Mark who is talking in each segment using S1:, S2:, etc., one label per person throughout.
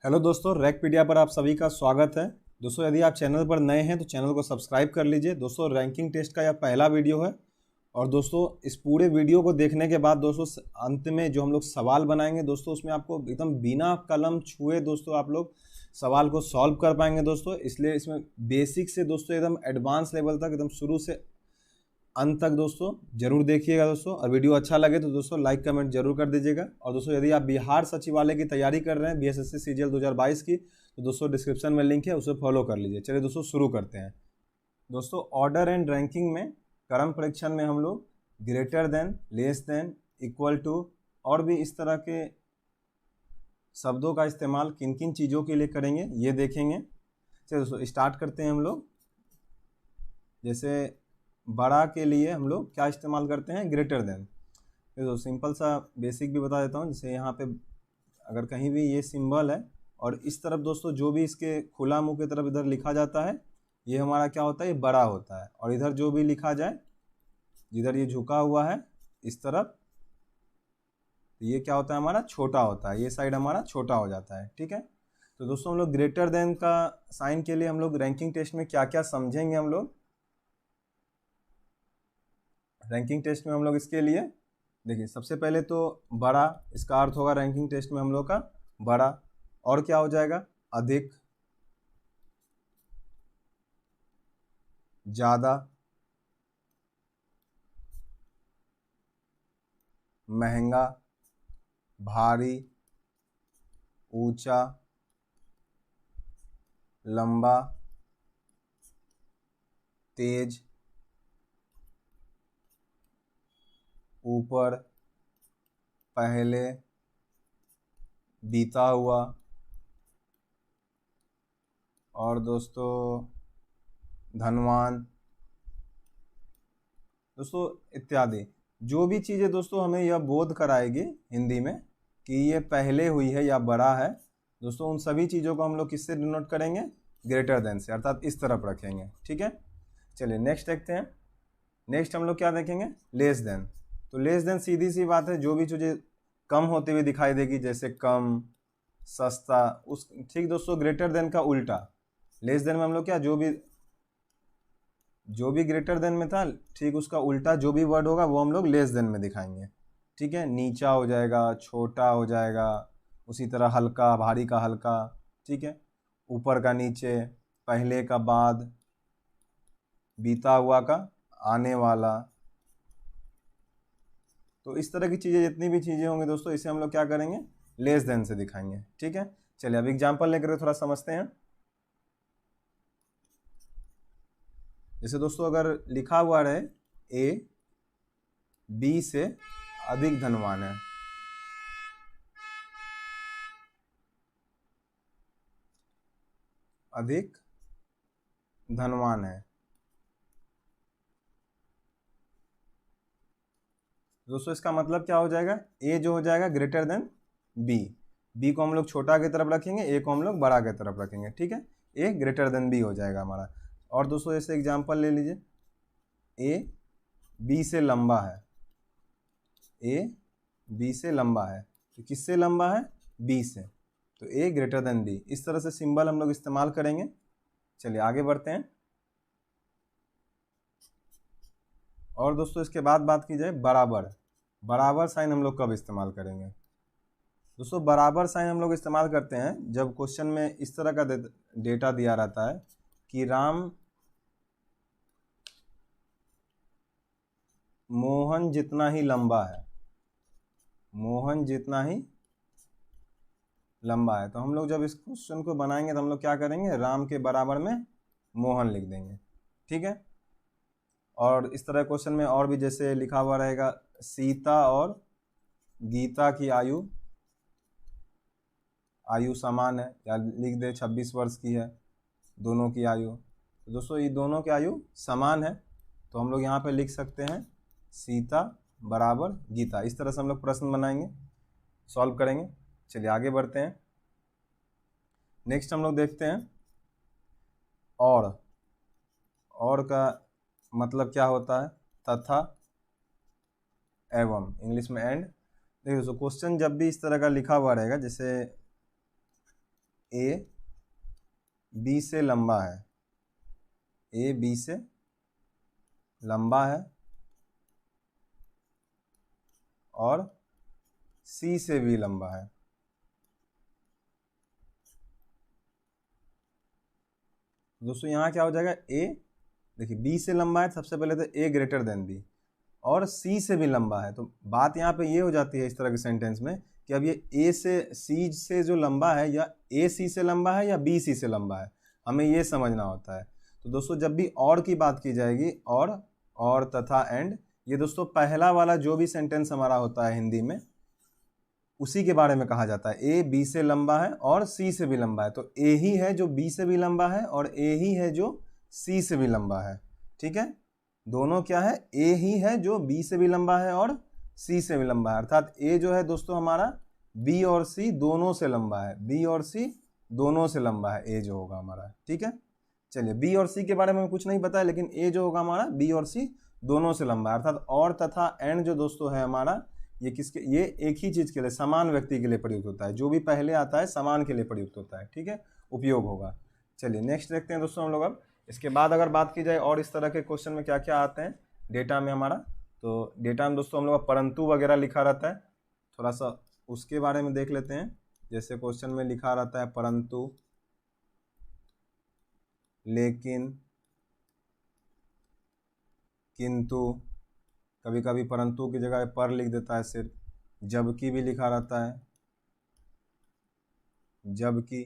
S1: Hello दोस्तों, रैंकपीडिया पर आप सभी का स्वागत है। दोस्तों, यदि आप चैनल पर नए हैं तो चैनल को सब्सक्राइब कर लीजिए। दोस्तों, रैंकिंग टेस्ट का यह पहला वीडियो है और दोस्तों इस पूरे वीडियो को देखने के बाद दोस्तों अंत में जो हम लोग सवाल बनाएंगे दोस्तों, उसमें आपको एकदम बिना कलम छुए दोस्तों आप लोग सवाल को सॉल्व कर पाएंगे दोस्तों। इसलिए इसमें बेसिक से दोस्तों एकदम एडवांस लेवल तक एकदम शुरू से अंत तक दोस्तों जरूर देखिएगा दोस्तों। और वीडियो अच्छा लगे तो दोस्तों लाइक कमेंट जरूर कर दीजिएगा। और दोस्तों यदि आप बिहार सचिवालय की तैयारी कर रहे हैं बीएसएससी सीजीएल 2022 की, तो दोस्तों डिस्क्रिप्शन में लिंक है, उसे फॉलो कर लीजिए। चलिए दोस्तों शुरू करते हैं। दोस्तों ऑर्डर एंड रैंकिंग में क्रम परीक्षण में हम लोग greater than, less than, equal to और भी इस तरह के शब्दों का इस्तेमाल किन किन चीज़ों के लिए करेंगे ये देखेंगे। चलिए दोस्तों स्टार्ट करते हैं हम लोग। जैसे बड़ा के लिए हम लोग क्या इस्तेमाल करते हैं, ग्रेटर देन। तो सिंपल सा बेसिक भी बता देता हूँ। जैसे यहाँ पे अगर कहीं भी ये सिंबल है और इस तरफ दोस्तों जो भी इसके खुला मुंह की तरफ इधर लिखा जाता है ये हमारा क्या होता है, ये बड़ा होता है। और इधर जो भी लिखा जाए, जिधर ये झुका हुआ है इस तरफ, तो ये क्या होता है, हमारा छोटा होता है। ये साइड हमारा छोटा हो जाता है। ठीक है। तो दोस्तों हम लोग ग्रेटर देन का साइन के लिए हम लोग रैंकिंग टेस्ट में क्या क्या समझेंगे। हम लोग रैंकिंग टेस्ट में हम लोग इसके लिए देखिए, सबसे पहले तो बड़ा, इसका अर्थ होगा रैंकिंग टेस्ट में हम लोग का बड़ा। और क्या हो जाएगा, अधिक, ज़्यादा, महंगा, भारी, ऊंचा, लंबा, तेज, ऊपर, पहले, बीता हुआ और दोस्तों धनवान दोस्तों इत्यादि। जो भी चीज़ें दोस्तों हमें यह बोध कराएगी हिंदी में कि ये पहले हुई है या बड़ा है दोस्तों, उन सभी चीज़ों को हम लोग किससे डिनोट करेंगे, ग्रेटर देन से, अर्थात इस तरफ रखेंगे। ठीक है। चलिए नेक्स्ट देखते हैं। नेक्स्ट हम लोग क्या देखेंगे, लेस देन। तो लेस देन सीधी सी बात है, जो भी चीज़ें कम होती हुई दिखाई देगी, जैसे कम, सस्ता, उस ठीक दोस्तों ग्रेटर देन का उल्टा। लेस देन में हम लोग क्या, जो भी ग्रेटर देन में था ठीक उसका उल्टा जो भी वर्ड होगा वो हम लोग लेस देन में दिखाएंगे। ठीक है। नीचा हो जाएगा, छोटा हो जाएगा, उसी तरह हल्का, भारी का हल्का। ठीक है। ऊपर का नीचे, पहले का बाद, बीता हुआ का आने वाला। तो इस तरह की चीज़ें, जितनी भी चीज़ें होंगी दोस्तों, इसे हम लोग क्या करेंगे, लेस देन से दिखाएंगे। ठीक है। चलिए अब एग्जाम्पल लेकर थोड़ा समझते हैं। जैसे दोस्तों अगर लिखा हुआ रहे ए बी से अधिक धनवान है, अधिक धनवान है, दोस्तों इसका मतलब क्या हो जाएगा, ए जो हो जाएगा ग्रेटर देन बी। बी को हम लोग छोटा की तरफ रखेंगे, ए को हम लोग बड़ा की तरफ रखेंगे। ठीक है। ए ग्रेटर देन बी हो जाएगा हमारा। और दोस्तों जैसे एग्जांपल ले लीजिए, ए बी से लंबा है, ए बी से लंबा है, तो किससे लंबा है, बी से, तो ए ग्रेटर देन बी। इस तरह से सिंबल हम लोग इस्तेमाल करेंगे। चलिए आगे बढ़ते हैं। और दोस्तों इसके बाद बात की जाए बराबर। बराबर साइन हम लोग कब इस्तेमाल करेंगे, दोस्तों बराबर साइन हम लोग इस्तेमाल करते हैं जब क्वेश्चन में इस तरह का डेटा दिया रहता है कि राम मोहन जितना ही लंबा है, मोहन जितना ही लंबा है। तो हम लोग जब इस क्वेश्चन को बनाएंगे तो हम लोग क्या करेंगे, राम के बराबर में मोहन लिख देंगे। ठीक है। और इस तरह क्वेश्चन में और भी जैसे लिखा हुआ रहेगा, सीता और गीता की आयु समान है, या लिख दे 26 वर्ष की है दोनों की आयु। तो दोस्तों ये दोनों की आयु समान है, तो हम लोग यहाँ पे लिख सकते हैं सीता बराबर गीता। इस तरह से हम लोग प्रश्न बनाएंगे, सॉल्व करेंगे। चलिए आगे बढ़ते हैं। नेक्स्ट हम लोग देखते हैं और का मतलब क्या होता है, तथा, एवं, इंग्लिश में एंड। देखिए दोस्तों क्वेश्चन जब भी इस तरह का लिखा हुआ रहेगा, जैसे ए बी से लंबा है, ए बी से लंबा है और सी से भी लंबा है। दोस्तों यहाँ क्या हो जाएगा, ए देखिए बी से लंबा है, सबसे पहले तो ए ग्रेटर देन बी, और सी से भी लंबा है। तो बात यहाँ पे ये हो जाती है इस तरह के सेंटेंस में कि अब ये ए से सी से जो लंबा है, या ए सी से लंबा है या बी सी से लंबा है, हमें ये समझना होता है। तो दोस्तों जब भी और की बात की जाएगी, और तथा एंड, ये दोस्तों पहला वाला जो भी सेंटेंस हमारा होता है हिंदी में, उसी के बारे में कहा जाता है। ए बी से लंबा है और सी से भी लंबा है, तो ए ही है जो बी से भी लंबा है और ए ही है जो सी से भी लंबा है। ठीक है, दोनों क्या है, ए ही है जो बी से भी लंबा है और सी से भी लंबा है, अर्थात ए जो है दोस्तों हमारा बी और सी दोनों से लंबा है, बी और सी दोनों से लंबा है ए जो होगा हमारा। ठीक है, चलिए बी और सी के बारे में कुछ नहीं पता है, लेकिन ए जो होगा हमारा बी और सी दोनों से लंबा है, अर्थात और तथा एंड जो दोस्तों है हमारा, ये किसके, ये एक ही चीज के लिए, समान व्यक्ति के लिए प्रयुक्त होता है। जो भी पहले आता है समान के लिए प्रयुक्त होता है। ठीक है, उपयोग होगा। चलिए नेक्स्ट देखते हैं दोस्तों हम लोग। अब इसके बाद अगर बात की जाए और इस तरह के क्वेश्चन में क्या क्या आते हैं डेटा में हमारा, तो डेटा में दोस्तों हम लोग परंतु वगैरह लिखा रहता है, थोड़ा सा उसके बारे में देख लेते हैं। जैसे क्वेश्चन में लिखा रहता है परंतु, लेकिन, किंतु, कभी कभी परंतु की जगह पर लिख देता है सिर्फ, जबकि भी लिखा रहता है, जबकि।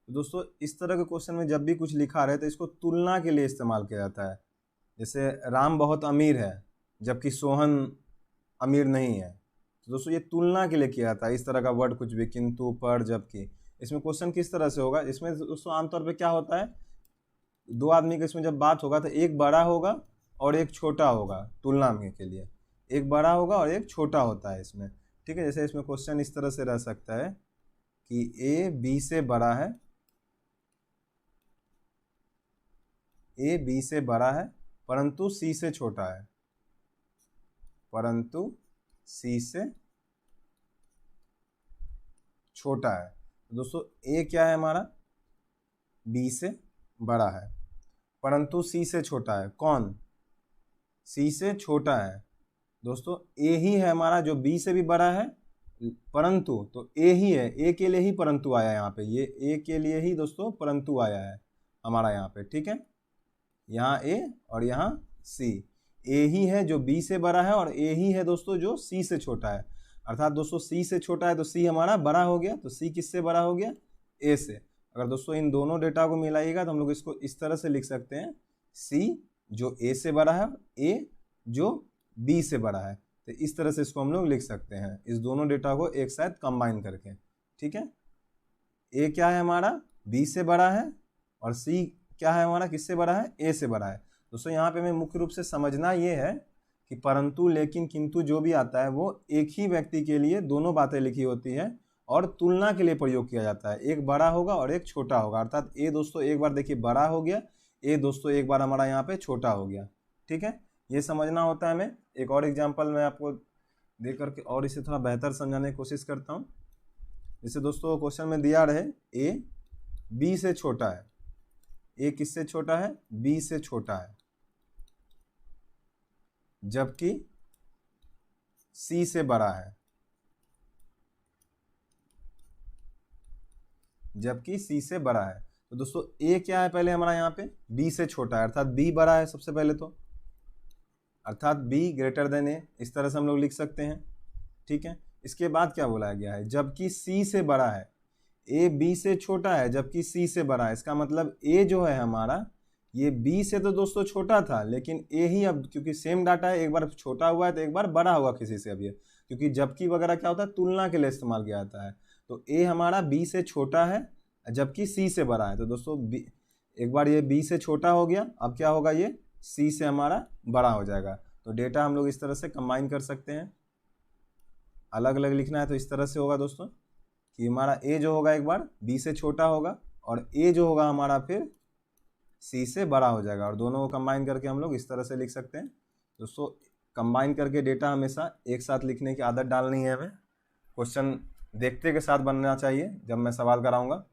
S1: तो दोस्तों इस तरह के क्वेश्चन में जब भी कुछ लिखा रहे तो इसको तुलना के लिए इस्तेमाल किया जाता है। जैसे राम बहुत अमीर है जबकि सोहन अमीर नहीं है, तो दोस्तों ये तुलना के लिए किया जाता है। इस तरह का वर्ड कुछ भी, किंतु, पर, जबकि। इसमें क्वेश्चन किस तरह से होगा, इसमें दोस्तों आमतौर पे क्या होता है, दो आदमी के इसमें जब बात होगा तो एक बड़ा होगा और एक छोटा होगा, तुलना में के लिए एक बड़ा होगा और एक छोटा होता है इसमें। ठीक है, जैसे इसमें क्वेश्चन इस तरह से रह सकता है कि ए बी से बड़ा है, ए बी से बड़ा है परंतु सी से छोटा है, परंतु सी से छोटा है। तो दोस्तों ए क्या है हमारा, बी से बड़ा है परंतु सी से छोटा है। कौन, सी से छोटा है। दोस्तों ए ही है हमारा जो बी से भी बड़ा है, परंतु, तो ए ही है, ए के लिए ही परंतु आया है यहाँ पे, ये ए के लिए ही दोस्तों परंतु आया है हमारा यहाँ पे। ठीक है, यहाँ ए और यहाँ सी, ए ही है जो बी से बड़ा है और ए ही है दोस्तों जो सी से छोटा है, अर्थात दोस्तों सी से छोटा है तो सी हमारा बड़ा हो गया, तो सी किससे बड़ा हो गया, ए से। अगर दोस्तों इन दोनों डेटा को मिलाइएगा तो हम लोग इसको इस तरह से लिख सकते हैं, सी जो ए से बड़ा है, ए जो बी से बड़ा है। तो इस तरह से इसको हम लोग लिख सकते हैं, इस दोनों डेटा को एक साथ कंबाइन करके। ठीक है, ए क्या है हमारा, बी से बड़ा है, और सी क्या है हमारा, किससे बड़ा है, ए से बड़ा है। दोस्तों यहाँ पे हमें मुख्य रूप से समझना ये है कि परंतु, लेकिन, किंतु जो भी आता है वो एक ही व्यक्ति के लिए दोनों बातें लिखी होती है और तुलना के लिए प्रयोग किया जाता है। एक बड़ा होगा और एक छोटा होगा, अर्थात ए दोस्तों एक बार देखिए बड़ा हो गया, ए दोस्तों एक बार हमारा यहाँ पे छोटा हो गया। ठीक है, ये समझना होता है हमें। एक और एग्जांपल मैं आपको दे करके और इसे थोड़ा बेहतर समझाने की कोशिश करता हूँ। जैसे दोस्तों क्वेश्चन में दिया रहे ए बी से छोटा है, ए किससे छोटा है, बी से छोटा है, जबकि सी से बड़ा है, जबकि सी से बड़ा है। तो दोस्तों ए क्या है पहले हमारा यहाँ पे, बी से छोटा है, अर्थात बी बड़ा है सबसे पहले तो, अर्थात बी ग्रेटर देन ए, इस तरह से हम लोग लिख सकते हैं। ठीक है, इसके बाद क्या बोला गया है, जबकि सी से बड़ा है, ए बी से छोटा है जबकि सी से बड़ा है। इसका मतलब ए जो है हमारा, ये बी से तो दोस्तों छोटा था, लेकिन ए ही अब क्योंकि सेम डाटा है, एक बार छोटा हुआ है तो एक बार बड़ा हुआ किसी से। अब ये क्योंकि जबकि वगैरह क्या होता है, तुलना के लिए इस्तेमाल किया जाता है। तो ए हमारा बी से छोटा है जबकि सी से बड़ा है, तो दोस्तों एक बार ये बी से छोटा हो गया, अब क्या होगा, ये सी से हमारा बड़ा हो जाएगा। तो डेटा हम लोग इस तरह से कंबाइन कर सकते हैं। अलग अलग लिखना है तो इस तरह से होगा दोस्तों कि हमारा ए जो होगा एक बार बी से छोटा होगा और ए जो होगा हमारा फिर सी से बड़ा हो जाएगा, और दोनों को कंबाइन करके हम लोग इस तरह से लिख सकते हैं। दोस्तों कंबाइन करके डेटा हमेशा एक साथ लिखने की आदत डालनी है हमें। क्वेश्चन देखते के साथ बनना चाहिए जब मैं सवाल कराऊंगा,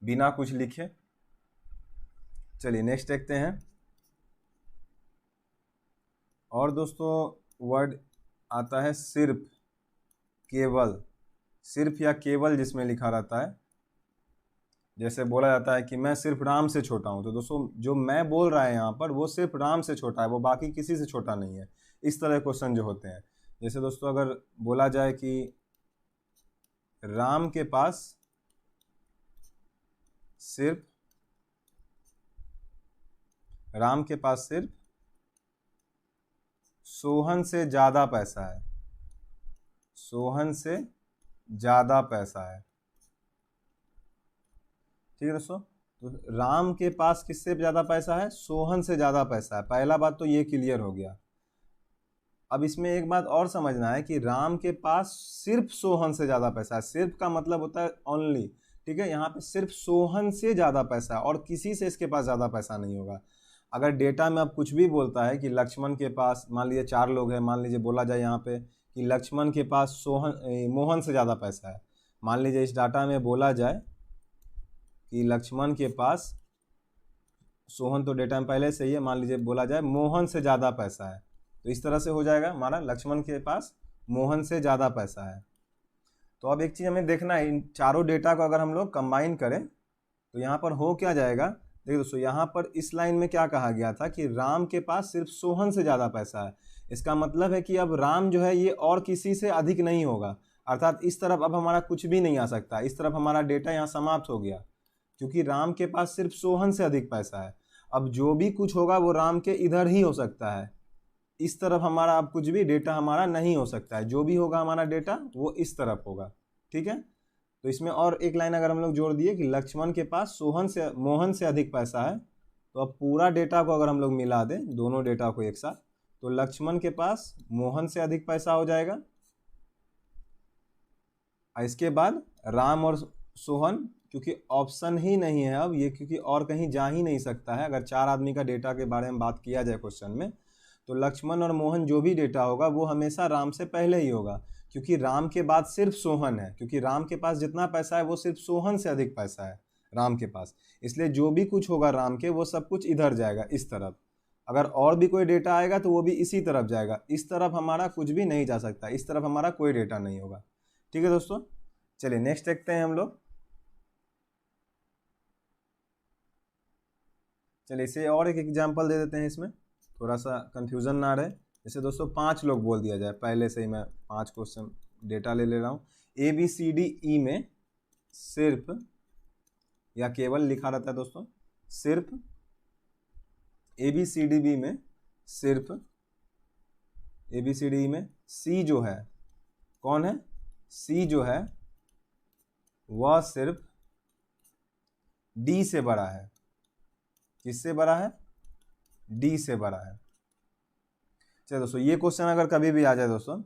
S1: बिना कुछ लिखे। चलिए नेक्स्ट देखते हैं। और दोस्तों वर्ड आता है सिर्फ, केवल, सिर्फ या केवल जिसमें लिखा रहता है। जैसे बोला जाता है कि मैं सिर्फ राम से छोटा हूं, तो दोस्तों जो मैं बोल रहा है यहाँ पर वो सिर्फ राम से छोटा है, वो बाकी किसी से छोटा नहीं है। इस तरह क्वेश्चन जो होते हैं, जैसे दोस्तों अगर बोला जाए कि राम के पास सिर्फ, राम के पास सिर्फ सोहन से ज्यादा पैसा है, सोहन से ज्यादा पैसा है। ठीक है दोस्तों, तो राम के पास किससे ज्यादा पैसा है? सोहन से ज्यादा पैसा है। पहला बात तो ये क्लियर हो गया। अब इसमें एक बात और समझना है कि राम के पास सिर्फ सोहन से ज्यादा पैसा है। सिर्फ का मतलब होता है ओनली, ठीक है। यहाँ पे सिर्फ सोहन से ज्यादा पैसा है और किसी से इसके पास ज्यादा पैसा नहीं होगा। अगर डेटा में अब कुछ भी बोलता है कि लक्ष्मण के पास, मान लीजिए 4 लोग हैं, मान लीजिए बोला जाए यहाँ पे कि लक्ष्मण के पास मोहन से ज़्यादा पैसा है। मान लीजिए इस डाटा में बोला जाए कि लक्ष्मण के पास, सोहन तो डेटा में पहले से ही है, मान लीजिए बोला जाए मोहन से ज़्यादा पैसा है, तो इस तरह से हो जाएगा हमारा लक्ष्मण के पास मोहन से ज़्यादा पैसा है। तो अब एक चीज़ हमें देखना है, इन चारों डेटा को अगर हम लोग कंबाइन करें तो यहाँ पर हो क्या जाएगा। देखिए दोस्तों, यहाँ पर इस लाइन में क्या कहा गया था कि राम के पास सिर्फ सोहन से ज़्यादा पैसा है। इसका मतलब है कि अब राम जो है ये और किसी से अधिक नहीं होगा, अर्थात इस तरफ अब हमारा कुछ भी नहीं आ सकता, इस तरफ हमारा डेटा यहाँ समाप्त हो गया, क्योंकि राम के पास सिर्फ सोहन से अधिक पैसा है। अब जो भी कुछ होगा वो राम के इधर ही हो सकता है, इस तरफ हमारा अब कुछ भी डेटा हमारा नहीं हो सकता है। जो भी होगा हमारा डेटा वो इस तरफ होगा, ठीक है। तो इसमें और एक लाइन अगर हम लोग जोड़ दिए कि लक्ष्मण के पास मोहन से अधिक पैसा है, तो अब पूरा डेटा को अगर हम लोग मिला दें, दोनों डेटा को एक साथ, तो लक्ष्मण के पास मोहन से अधिक पैसा हो जाएगा। इसके बाद राम और सोहन, क्योंकि ऑप्शन ही नहीं है अब ये, क्योंकि और कहीं जा ही नहीं सकता है। अगर 4 आदमी का डेटा के बारे में बात किया जाए क्वेश्चन में, तो लक्ष्मण और मोहन जो भी डेटा होगा वो हमेशा राम से पहले ही होगा, क्योंकि राम के बाद सिर्फ सोहन है, क्योंकि राम के पास जितना पैसा है वो सिर्फ सोहन से अधिक पैसा है राम के पास। इसलिए जो भी कुछ होगा राम के, वो सब कुछ इधर जाएगा, इस तरफ। अगर और भी कोई डेटा आएगा तो वो भी इसी तरफ जाएगा, इस तरफ हमारा कुछ भी नहीं जा सकता, इस तरफ हमारा कोई डेटा नहीं होगा। ठीक है दोस्तों, चलिए नेक्स्ट देखते हैं हम लोग। चलिए इसे और एक एग्जाम्पल दे देते हैं, इसमें थोड़ा सा कंफ्यूजन ना रहे। जैसे दोस्तों 5 लोग बोल दिया जाए, पहले से ही मैं 5 क्वेश्चन डेटा ले रहा हूँ। ABCDE में सिर्फ या केवल लिखा रहता है दोस्तों, सिर्फ ABCDB में सिर्फ ABCDE में C जो है, कौन है? C जो है वह सिर्फ D से बड़ा है। किससे बड़ा है? D से बड़ा है। चलिए दोस्तों, ये क्वेश्चन अगर कभी भी आ जाए दोस्तों,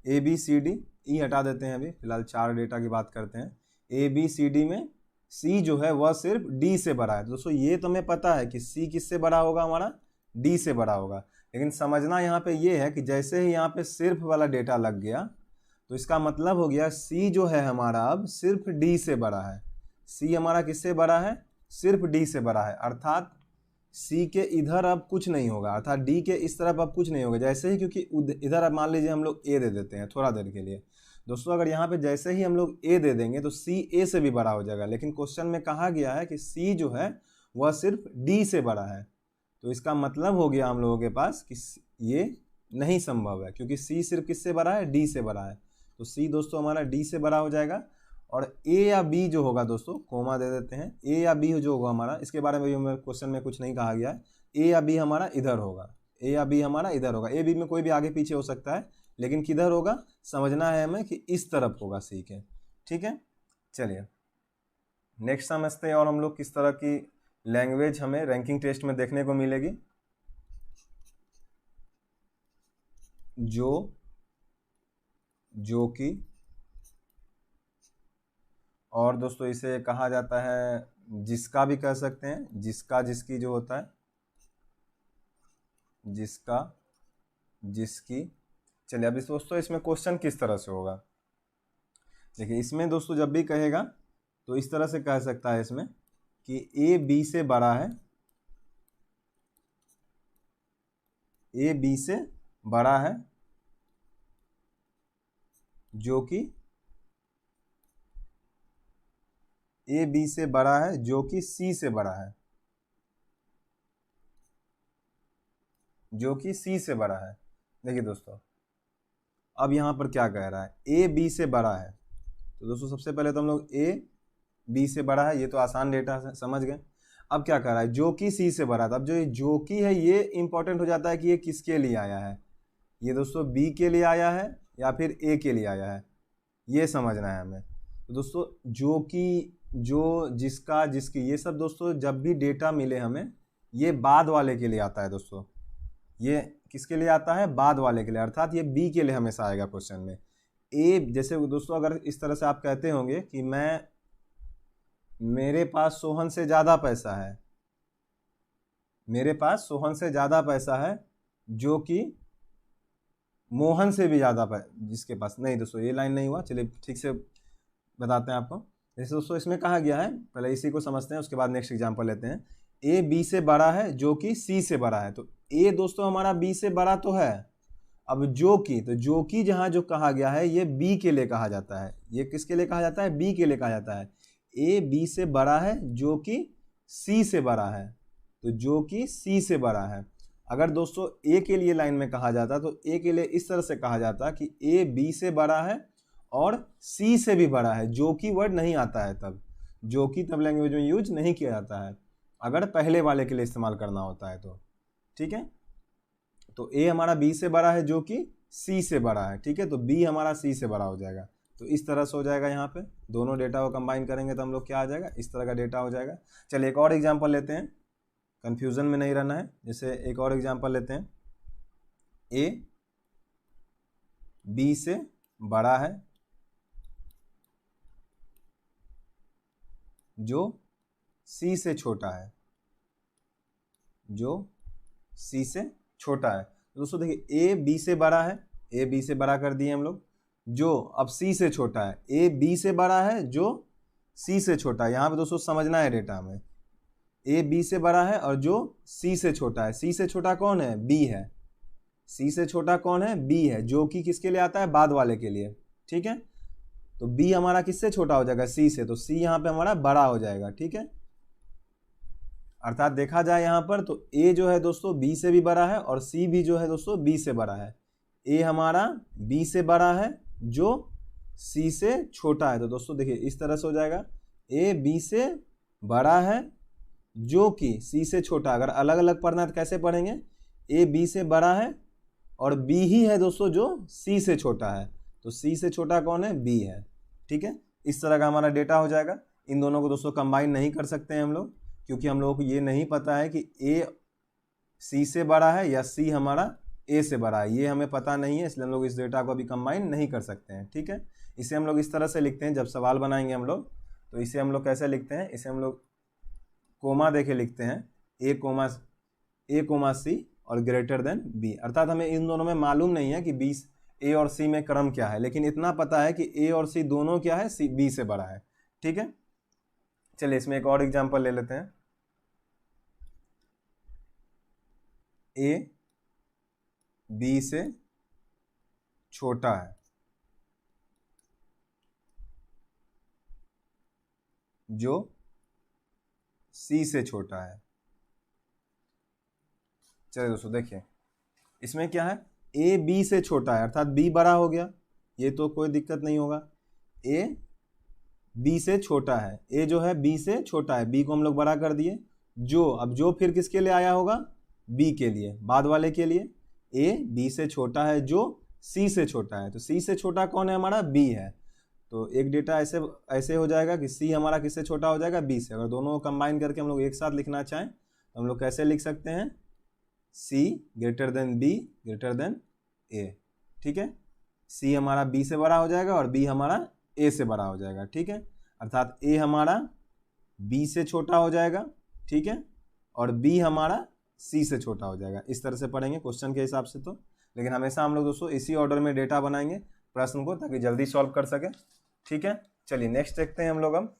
S1: ABCDE हटा देते हैं, अभी फिलहाल 4 डेटा की बात करते हैं। ABCD में C जो है वह सिर्फ D से बड़ा है। दोस्तों ये तो हमें पता है कि C किससे बड़ा होगा? हमारा D से बड़ा होगा। लेकिन समझना यहाँ पे ये है कि जैसे ही यहाँ पे सिर्फ वाला डेटा लग गया, तो इसका मतलब हो गया C जो है हमारा अब सिर्फ D से बड़ा है। C हमारा किससे बड़ा है? सिर्फ D से बड़ा है, अर्थात C के इधर अब कुछ नहीं होगा, अर्थात D के इस तरफ अब कुछ नहीं होगा। जैसे ही, क्योंकि इधर अब मान लीजिए हम लोग A दे देते हैं थोड़ा देर के लिए दोस्तों, अगर यहाँ पे जैसे ही हम लोग A दे देंगे तो C A से भी बड़ा हो जाएगा। लेकिन क्वेश्चन में कहा गया है कि C जो है वह सिर्फ D से बड़ा है, तो इसका मतलब हो गया हम लोगों के पास कि ये नहीं संभव है, क्योंकि C सिर्फ किससे बड़ा है? D से बड़ा है। तो C दोस्तों हमारा D से बड़ा हो जाएगा। और A या B जो होगा दोस्तों, कोमा दे देते हैं, A या B जो होगा हमारा, इसके बारे में भी क्वेश्चन में कुछ नहीं कहा गया है। A या B हमारा इधर होगा, A या B हमारा इधर होगा। A B में कोई भी आगे पीछे हो सकता है, लेकिन किधर होगा समझना है हमें कि इस तरफ होगा C के। ठीक है, चलिए नेक्स्ट समझते हैं और हम लोग किस तरह की लैंग्वेज हमें रैंकिंग टेस्ट में देखने को मिलेगी। जो कि, और दोस्तों इसे कहा जाता है जिसका भी कह सकते हैं, जिसका जिसकी जो होता है, जिसका जिसकी। चलिए अब इस दोस्तों इसमें क्वेश्चन किस तरह से होगा, देखिए इसमें दोस्तों जब भी कहेगा तो इस तरह से कह सकता है इसमें कि ए बी से बड़ा है, ए बी से बड़ा है जो कि ए बी से बड़ा है जो कि सी से बड़ा है, जो कि सी से बड़ा है। देखिए दोस्तों अब यहाँ पर क्या कह रहा है, ए बी से बड़ा है, तो दोस्तों सबसे पहले तो हम लोग ए बी से बड़ा है, ये तो आसान डेटा है, समझ गए। अब क्या कर रहा है, जो कि सी से बड़ा था। अब जो ये जो कि है ये इंपॉर्टेंट हो जाता है कि ये किसके लिए आया है, ये दोस्तों बी के लिए आया है या फिर ए के लिए आया है, ये समझना है हमें। तो दोस्तों जो कि, जो, जिसका, जिसकी, ये सब दोस्तों जब भी डेटा मिले हमें ये बाद वाले के लिए आता है दोस्तों। ये किसके लिए आता है, बाद वाले के लिए, अर्थात ये बी के लिए हमेशा आएगा क्वेश्चन में। ए जैसे दोस्तों अगर इस तरह से आप कहते होंगे कि मेरे पास सोहन से ज़्यादा पैसा है, मेरे पास सोहन से ज़्यादा पैसा है जो कि मोहन से भी ज़्यादा जिसके पास, नहीं दोस्तों ये लाइन नहीं हुआ, चलिए ठीक से बताते हैं आपको। जैसे दोस्तों इसमें कहा गया है, पहले इसी को समझते हैं उसके बाद नेक्स्ट एग्जांपल लेते हैं। ए बी से बड़ा है जो कि सी से बड़ा है, तो ए दोस्तों हमारा बी से बड़ा तो है। अब जो कि, तो जो कि जहाँ जो कहा गया है ये बी के लिए कहा जाता है, ये किसके लिए कहा जाता है, बी के लिए कहा जाता है। ए बी से बड़ा है जो कि सी से बड़ा है, तो जो कि सी से बड़ा है। अगर दोस्तों ए के लिए लाइन में कहा जाता तो ए के लिए इस तरह से कहा जाता कि ए बी से बड़ा है और सी से भी बड़ा है, जो कि वर्ड नहीं आता है तब, जो कि तब लैंग्वेज में यूज नहीं किया जाता है अगर पहले वाले के लिए इस्तेमाल करना होता है तो, ठीक है। तो ए हमारा बी से बड़ा है जो कि सी से बड़ा है, ठीक है, तो बी हमारा सी से बड़ा हो जाएगा। तो इस तरह से हो जाएगा, यहाँ पे दोनों डेटा को कंबाइन करेंगे तो हम लोग क्या आ जाएगा, इस तरह का डेटा हो जाएगा। चलिए एक और एग्जांपल लेते हैं, कंफ्यूजन में नहीं रहना है। जैसे एक और एग्जांपल लेते हैं, ए बी से बड़ा है जो सी से छोटा है, जो सी से छोटा है। तो दोस्तों देखिए ए बी से बड़ा है, ए बी से बड़ा कर दिए हम लोग, जो अब सी से छोटा है, ए बी से बड़ा है जो सी से छोटा है। यहाँ पे दोस्तों समझना है डेटा में, ए बी से बड़ा है और जो सी से छोटा है। सी से छोटा कौन है, बी है, सी से छोटा कौन है, बी है, जो कि किसके लिए आता है, बाद वाले के लिए, ठीक है। तो बी हमारा किससे छोटा हो जाएगा, सी से, तो सी यहाँ पे हमारा बड़ा हो जाएगा, ठीक है। अर्थात देखा जाए यहाँ पर तो ए जो है दोस्तों बी से भी बड़ा है और सी भी जो है दोस्तों बी से बड़ा है। ए हमारा बी से बड़ा है जो सी से छोटा है, तो दोस्तों देखिए इस तरह से हो जाएगा, ए बी से बड़ा है जो कि सी से छोटा। अगर अलग अलग पढ़ना है तो कैसे पढ़ेंगे, ए बी से बड़ा है और बी ही है दोस्तों जो सी से छोटा है, तो सी से छोटा कौन है, बी है, ठीक है। इस तरह का हमारा डेटा हो जाएगा। इन दोनों को दोस्तों कंबाइन नहीं कर सकते हैं हम लोग, क्योंकि हम लोगों को ये नहीं पता है कि ए सी से बड़ा है या सी हमारा ए से बड़ा है, ये हमें पता नहीं है, इसलिए हम लोग इस डेटा को अभी कंबाइन नहीं कर सकते हैं, ठीक है। इसे हम लोग इस तरह से लिखते हैं, जब सवाल बनाएंगे हम लोग तो इसे हम लोग कैसे लिखते हैं, इसे हम लोग कोमा देके लिखते हैं, ए कोमा सी और ग्रेटर देन बी। अर्थात हमें इन दोनों में मालूम नहीं है कि बी, ए और सी में क्रम क्या है, लेकिन इतना पता है कि ए और सी दोनों क्या है, सी बी से बड़ा है, ठीक है। चलिए इसमें एक और एग्जांपल ले लेते हैं, ए बी से छोटा है जो सी से छोटा है। चलिए दोस्तों देखिए इसमें क्या है, ए बी से छोटा है अर्थात बी बड़ा हो गया, ये तो कोई दिक्कत नहीं होगा। ए बी से छोटा है, ए जो है बी से छोटा है, बी को हम लोग बड़ा कर दिए, जो, अब जो फिर किसके लिए आया होगा, बी के लिए, बाद वाले के लिए। ए बी से छोटा है जो सी से छोटा है, तो सी से छोटा कौन है हमारा, बी है। तो एक डेटा ऐसे ऐसे हो जाएगा कि सी हमारा किससे छोटा हो जाएगा, बी से। अगर दोनों को कंबाइन करके हम लोग एक साथ लिखना चाहें तो हम लोग कैसे लिख सकते हैं, C greater than B greater than A, ठीक है। सी हमारा बी से बड़ा हो जाएगा और बी हमारा ए से बड़ा हो जाएगा, ठीक है। अर्थात ए हमारा बी से छोटा हो जाएगा, ठीक है, और बी हमारा सी से छोटा हो जाएगा। इस तरह से पढ़ेंगे क्वेश्चन के हिसाब से तो, लेकिन हमेशा हम लोग दोस्तों इसी ऑर्डर में डेटा बनाएंगे प्रश्न को, ताकि जल्दी सॉल्व कर सके। ठीक है, चलिए नेक्स्ट देखते हैं हम लोग। अब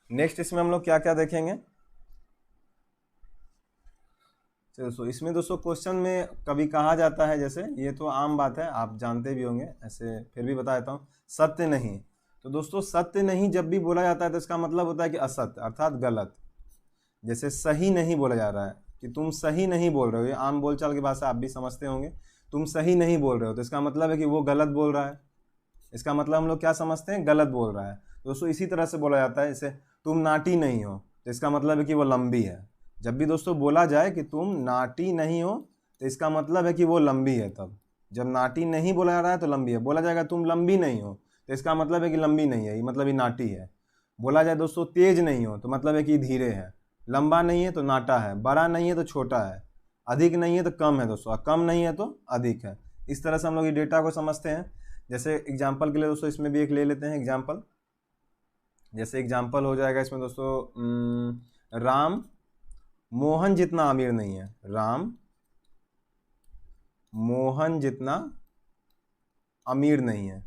S1: नेक्स्ट इसमें हम लोग क्या क्या देखेंगे। दोस्तों इसमें दोस्तों क्वेश्चन में कभी कहा जाता है, जैसे ये तो आम बात है, आप जानते भी होंगे, ऐसे फिर भी बता देता हूँ, सत्य नहीं। तो दोस्तों सत्य नहीं जब भी बोला जाता है तो इसका मतलब होता है कि असत्य अर्थात गलत। जैसे सही नहीं बोला जा रहा है कि तुम सही नहीं बोल रहे हो, ये आम बोलचाल की भाषा आप भी समझते होंगे, तुम सही नहीं बोल रहे हो, तो इसका मतलब है कि वो गलत बोल रहा है। इसका मतलब हम लोग क्या समझते हैं, गलत बोल रहा है। दोस्तों इसी तरह से बोला जाता है, जैसे तुम नाटी नहीं हो, तो इसका मतलब है कि वो लंबी है। जब भी दोस्तों बोला जाए कि तुम नाटी नहीं हो, तो इसका मतलब है कि वो लंबी है। तब जब नाटी नहीं बोला जा रहा है तो लंबी है। बोला जाएगा तुम लंबी नहीं हो, तो इसका मतलब है कि लंबी नहीं है, ये मतलब ये नाटी है। बोला जाए दोस्तों तेज नहीं हो, तो मतलब है कि धीरे है। लंबा नहीं है तो नाटा है, बड़ा नहीं है तो छोटा है, अधिक नहीं है तो कम है दोस्तों, कम नहीं है तो अधिक है। इस तरह से हम लोग ये डेटा को समझते हैं। जैसे एग्जाम्पल के लिए दोस्तों इसमें भी एक ले लेते हैं एग्जाम्पल। जैसे एग्जाम्पल हो जाएगा इसमें दोस्तों, राम मोहन जितना अमीर नहीं है। राम मोहन जितना अमीर नहीं है।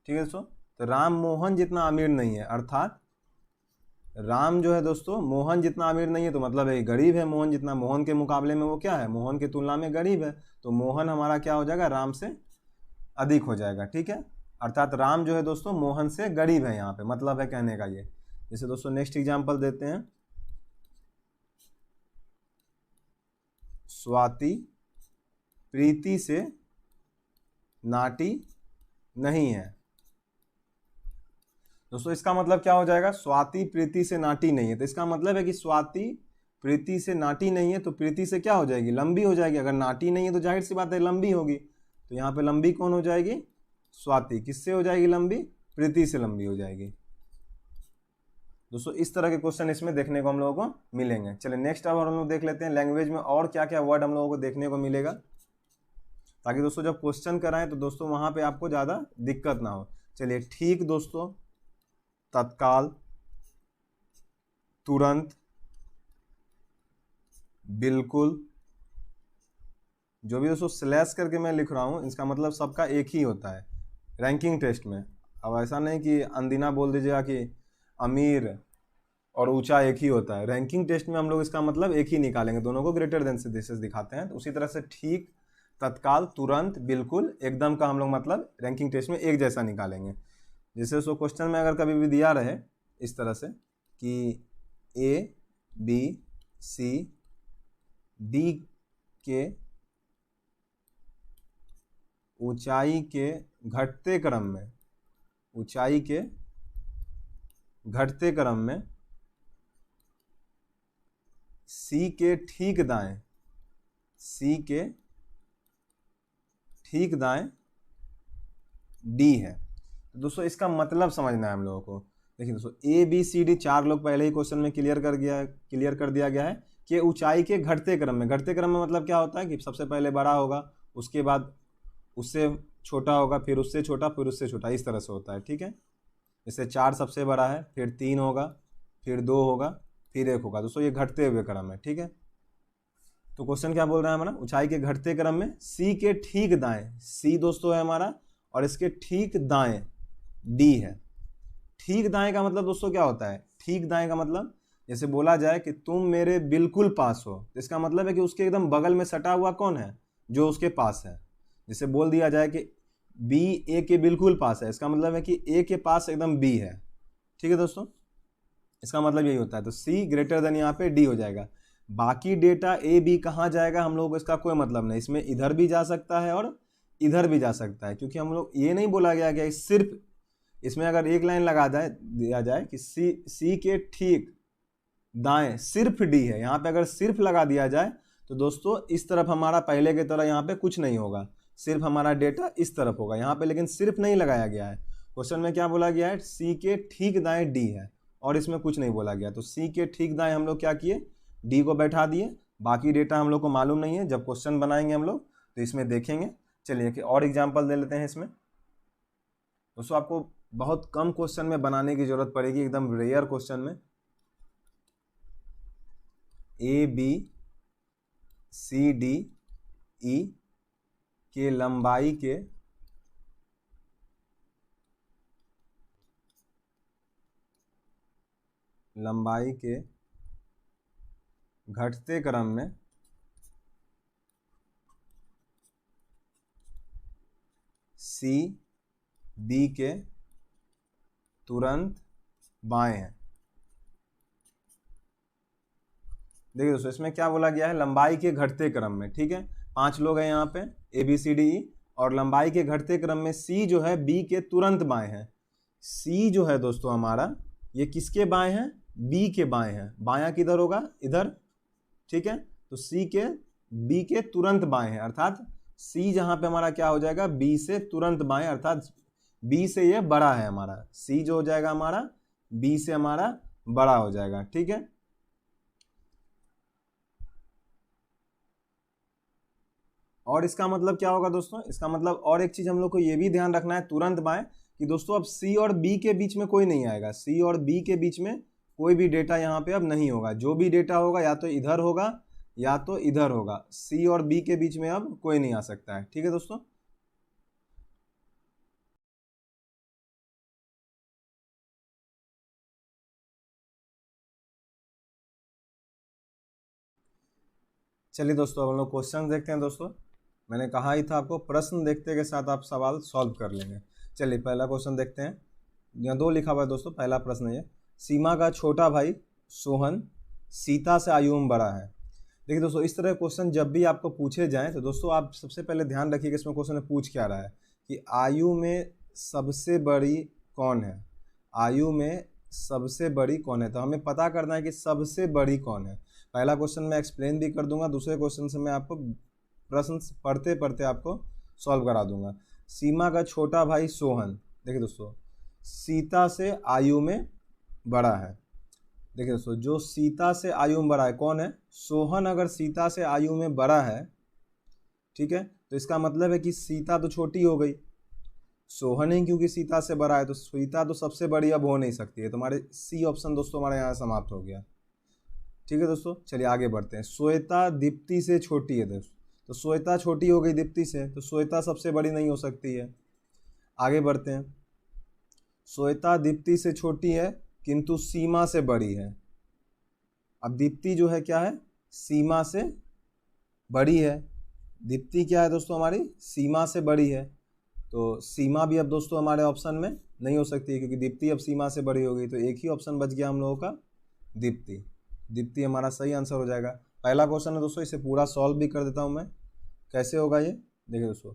S1: ठीक है दोस्तों, तो राम मोहन जितना अमीर नहीं है, अर्थात राम जो है दोस्तों मोहन जितना अमीर नहीं है, तो मतलब है गरीब है। मोहन जितना, मोहन के मुकाबले में वो क्या है, मोहन की तुलना में गरीब है। तो मोहन हमारा क्या हो जाएगा, राम से अधिक हो जाएगा। ठीक है, अर्थात राम जो है दोस्तों मोहन से गरीब है, यहाँ पे मतलब है कहने का ये। जैसे दोस्तों नेक्स्ट एग्जांपल देते हैं, स्वाति प्रीति से नाटी नहीं है। दोस्तों इसका मतलब क्या हो जाएगा, स्वाति प्रीति से नाटी नहीं है, तो इसका मतलब है कि स्वाति प्रीति से नाटी नहीं है, तो प्रीति से क्या हो जाएगी, लंबी हो जाएगी। अगर नाटी नहीं है तो जाहिर सी बात है लंबी होगी। तो यहाँ पे लंबी कौन हो जाएगी, स्वाति। किससे हो जाएगी लंबी, प्रीति से लंबी हो जाएगी। दोस्तों इस तरह के क्वेश्चन इसमें देखने को हम लोगों को मिलेंगे। चलिए नेक्स्ट अब हम लोग देख लेते हैं लैंग्वेज में और क्या क्या वर्ड हम लोगों को देखने को मिलेगा, ताकि दोस्तों जब क्वेश्चन कराएं तो दोस्तों वहां पे आपको ज़्यादा दिक्कत ना हो। चलिए ठीक दोस्तों, तत्काल, तुरंत, बिल्कुल। जो भी दोस्तों स्लैश करके मैं लिख रहा हूँ इसका मतलब सबका एक ही होता है रैंकिंग टेस्ट में। अब ऐसा नहीं कि अंदिना बोल दीजिएगा कि अमीर और ऊंचा एक ही होता है। रैंकिंग टेस्ट में हम लोग इसका मतलब एक ही निकालेंगे, दोनों को ग्रेटर देन से दिस दिखाते हैं। तो उसी तरह से ठीक, तत्काल, तुरंत, बिल्कुल, एकदम का हम लोग मतलब रैंकिंग टेस्ट में एक जैसा निकालेंगे। जैसे सो क्वेश्चन में अगर कभी भी दिया रहे इस तरह से कि ए बी सी डी के ऊंचाई के घटते क्रम में, ऊंचाई के घटते क्रम में सी के ठीक दाएं, सी के ठीक दाएं डी है। तो दोस्तों इसका मतलब समझना है हम लोगों को। देखिए दोस्तों ए बी सी डी चार लोग पहले ही क्वेश्चन में क्लियर कर दिया गया है कि ऊंचाई के घटते क्रम में। घटते क्रम में मतलब क्या होता है कि सबसे पहले बड़ा होगा, उसके बाद उससे छोटा होगा, फिर उससे छोटा, फिर उससे छोटा, इस तरह से होता है। ठीक है, जैसे 4 सबसे बड़ा है, फिर 3 होगा, फिर 2 होगा, फिर 1 होगा। दोस्तों ये घटते हुए क्रम है। ठीक है, तो क्वेश्चन क्या बोल रहा है हमारा, ऊंचाई के घटते क्रम में सी के ठीक दाएं, सी दोस्तों है हमारा, और इसके ठीक दाएं डी है। ठीक दाएं का मतलब दोस्तों क्या होता है, ठीक दाएं का मतलब जैसे बोला जाए कि तुम मेरे बिल्कुल पास हो, तो इसका मतलब है कि उसके एकदम बगल में सटा हुआ कौन है, जो उसके पास है। जैसे बोल दिया जाए कि बी ए के बिल्कुल पास है, इसका मतलब है कि ए के पास एकदम बी है। ठीक है दोस्तों, इसका मतलब यही होता है। तो सी ग्रेटर देन यहाँ पे डी हो जाएगा। बाकी डेटा ए बी कहाँ जाएगा हम लोग को इसका कोई मतलब नहीं, इसमें इधर भी जा सकता है और इधर भी जा सकता है, क्योंकि हम लोग ये नहीं बोला गया कि सिर्फ इसमें अगर एक लाइन लगा दिया जाए कि सी के ठीक दाएं सिर्फ डी है, यहाँ पे अगर सिर्फ लगा दिया जाए तो दोस्तों इस तरफ हमारा पहले की तरह यहाँ पे कुछ नहीं होगा, सिर्फ हमारा डेटा इस तरफ होगा यहाँ पे, लेकिन सिर्फ नहीं लगाया गया है। क्वेश्चन में क्या बोला गया है, सी के ठीक दाएं डी है, और इसमें कुछ नहीं बोला गया। तो सी के ठीक दाएं हम लोग क्या किए, डी को बैठा दिए। बाकी डेटा हम लोग को मालूम नहीं है, जब क्वेश्चन बनाएंगे हम लोग तो इसमें देखेंगे। चलिए कि और एग्जाम्पल दे लेते हैं इसमें। दोस्तों आपको बहुत कम क्वेश्चन में बनाने की जरूरत पड़ेगी, एकदम रेयर क्वेश्चन में। A B C D E के लंबाई के घटते क्रम में सी बी के तुरंत बाएं है। देखिए दोस्तों, इसमें क्या बोला गया है, लंबाई के घटते क्रम में, ठीक है। 5 लोग हैं यहाँ पे, A B C D E, और लंबाई के घटते क्रम में सी जो है बी के तुरंत बाएं है। सी जो है दोस्तों हमारा, ये किसके बाएं है, बी के बाएं है। बायां किधर होगा, इधर, ठीक है। तो सी के बी के तुरंत बाएं है, अर्थात सी जहां पे हमारा क्या हो जाएगा, बी से तुरंत बाएं, अर्थात बी से ये बड़ा है हमारा। सी जो हो जाएगा हमारा बी से हमारा बड़ा हो जाएगा, ठीक है। और इसका मतलब क्या होगा दोस्तों, इसका मतलब और एक चीज हम लोग को ये भी ध्यान रखना है तुरंत बाएं, कि दोस्तों अब सी और बी के बीच में कोई नहीं आएगा। सी और बी के बीच में कोई भी डेटा यहाँ पे अब नहीं होगा। जो भी डेटा होगा या तो इधर होगा या तो इधर होगा। सी और बी के बीच में अब कोई नहीं आ सकता है, ठीक है दोस्तों। चलिए दोस्तों, हम लोग क्वेश्चन देखते हैं दोस्तों। मैंने कहा ही था आपको, प्रश्न देखते के साथ आप सवाल सॉल्व कर लेंगे। चलिए पहला क्वेश्चन देखते हैं। यहाँ 2 लिखा हुआ है दोस्तों। पहला प्रश्न है, सीमा का छोटा भाई सोहन सीता से आयु में बड़ा है। देखिए दोस्तों, इस तरह क्वेश्चन जब भी आपको पूछे जाएं तो दोस्तों आप सबसे पहले ध्यान रखिए कि इसमें क्वेश्चन में पूछ क्या रहा है, कि आयु में सबसे बड़ी कौन है। आयु में सबसे बड़ी कौन है, तो हमें पता करना है कि सबसे बड़ी कौन है। पहला क्वेश्चन मैं एक्सप्लेन भी कर दूंगा, दूसरे क्वेश्चन से मैं आपको प्रश्न पढ़ते पढ़ते आपको सॉल्व करा दूंगा। सीमा का छोटा भाई सोहन, देखिए दोस्तों, सीता से आयु में बड़ा है। देखिए दोस्तों, जो सीता से आयु में बड़ा है कौन है, सोहन। अगर सीता से आयु में बड़ा है, ठीक है, तो इसका मतलब है कि सीता तो छोटी हो गई, सोहन ही क्योंकि सीता से बड़ा है, तो सीता तो सबसे बड़ी अब हो नहीं सकती है। तो हमारे सी ऑप्शन दोस्तों हमारे यहाँ समाप्त हो गया, ठीक है दोस्तों। चलिए आगे बढ़ते हैं। श्वेता दीप्ति से छोटी है दोस्तों, तो श्वेता छोटी हो गई दीप्ति से, तो श्वेता सबसे बड़ी नहीं हो सकती है। आगे बढ़ते हैं। श्वेता दीप्ति से छोटी है किंतु सीमा से बड़ी है। अब दीप्ति जो है क्या है, सीमा से बड़ी है। दीप्ति क्या है दोस्तों, हमारी सीमा से बड़ी है। तो सीमा भी अब दोस्तों हमारे ऑप्शन में नहीं हो सकती है, क्योंकि दीप्ति अब सीमा से बड़ी हो गई। तो एक ही ऑप्शन बच गया हम लोगों का, दीप्ति। दीप्ति हमारा सही आंसर हो जाएगा। पहला क्वेश्चन है दोस्तों, इसे पूरा सॉल्व भी कर देता हूं मैं। कैसे होगा ये, देखिए दोस्तों,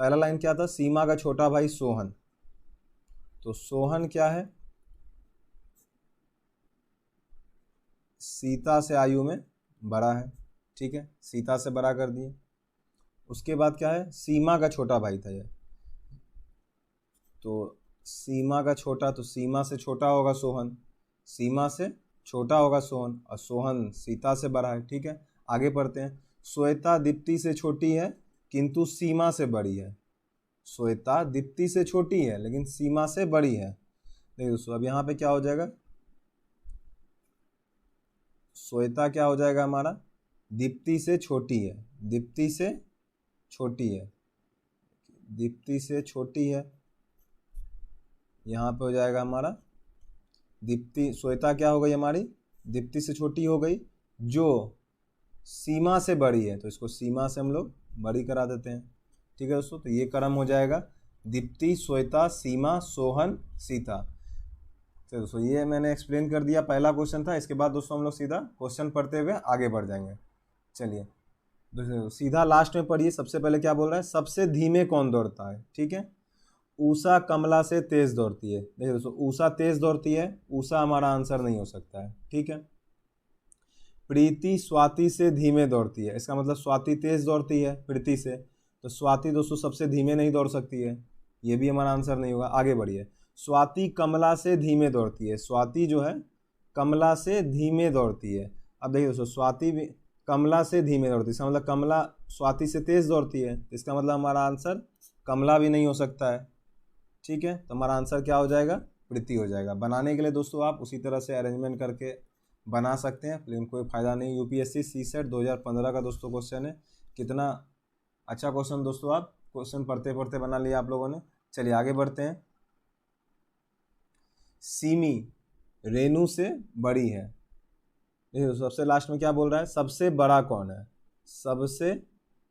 S1: पहला लाइन क्या था, सीमा का छोटा भाई सोहन। तो सोहन क्या है, सीता से आयु में बड़ा है, ठीक है, सीता से बड़ा कर दिए। उसके बाद क्या है, सीमा का छोटा भाई था ये, तो सीमा का छोटा, तो सीमा से छोटा होगा सोहन, सीमा से छोटा होगा सोहन, और सोहन सीता से बड़ा है, ठीक है। आगे पढ़ते हैं। श्वेता दीप्ति से छोटी है किंतु सीमा से बड़ी है। श्वेता दीप्ति से छोटी है लेकिन सीमा से बड़ी है। देखिए दोस्तों, अब यहाँ पे क्या हो जाएगा, श्वेता क्या हो जाएगा हमारा, दीप्ति से छोटी है, दीप्ति से छोटी है, दीप्ति से छोटी है। यहाँ पे हो जाएगा हमारा दीप्ति, श्वेता क्या हो गई हमारी, दीप्ति से छोटी हो गई, जो सीमा से बड़ी है, तो इसको सीमा से हम लोग बड़ी करा देते हैं, ठीक है दोस्तों। तो ये क्रम हो जाएगा दीप्ति, श्वेता, सीमा, सोहन, सीता। तो दोस्तों ये मैंने एक्सप्लेन कर दिया, पहला क्वेश्चन था। इसके बाद दोस्तों हम लोग सीधा क्वेश्चन पढ़ते हुए आगे बढ़ जाएंगे। चलिए दोस्तों सीधा लास्ट में पढ़िए। सबसे पहले क्या बोल रहा है, सबसे धीमे कौन दौड़ता है, ठीक है। उषा कमला से तेज दौड़ती है। देखिए दोस्तों, उषा तेज दौड़ती है, उषा हमारा आंसर नहीं हो सकता है, ठीक है। प्रीति स्वाति से धीमे दौड़ती है, इसका मतलब स्वाति तेज दौड़ती है प्रीति से, तो स्वाति दोस्तों सबसे धीमे नहीं दौड़ सकती है, ये भी हमारा आंसर नहीं होगा। आगे बढ़िए। स्वाति कमला से धीमे दौड़ती है, स्वाति जो है कमला से धीमे दौड़ती है। अब देखिए दोस्तों, स्वाति भी कमला से धीमे दौड़ती है, इसका मतलब कमला स्वाति से तेज दौड़ती है, इसका मतलब हमारा आंसर कमला भी नहीं हो सकता है, ठीक है। तो हमारा आंसर क्या हो जाएगा, प्रीति हो जाएगा। बनाने के लिए दोस्तों आप उसी तरह से अरेंजमेंट करके बना सकते हैं, लेकिन कोई फ़ायदा नहीं। यूपीएससी सीसेट 2015 का दोस्तों क्वेश्चन है। कितना अच्छा क्वेश्चन दोस्तों, आप क्वेश्चन पढ़ते पढ़ते बना लिया आप लोगों ने। चलिए आगे बढ़ते हैं। सीमी रेणु से बड़ी है। देखिए सबसे लास्ट में क्या बोल रहा है, सबसे बड़ा कौन है, सबसे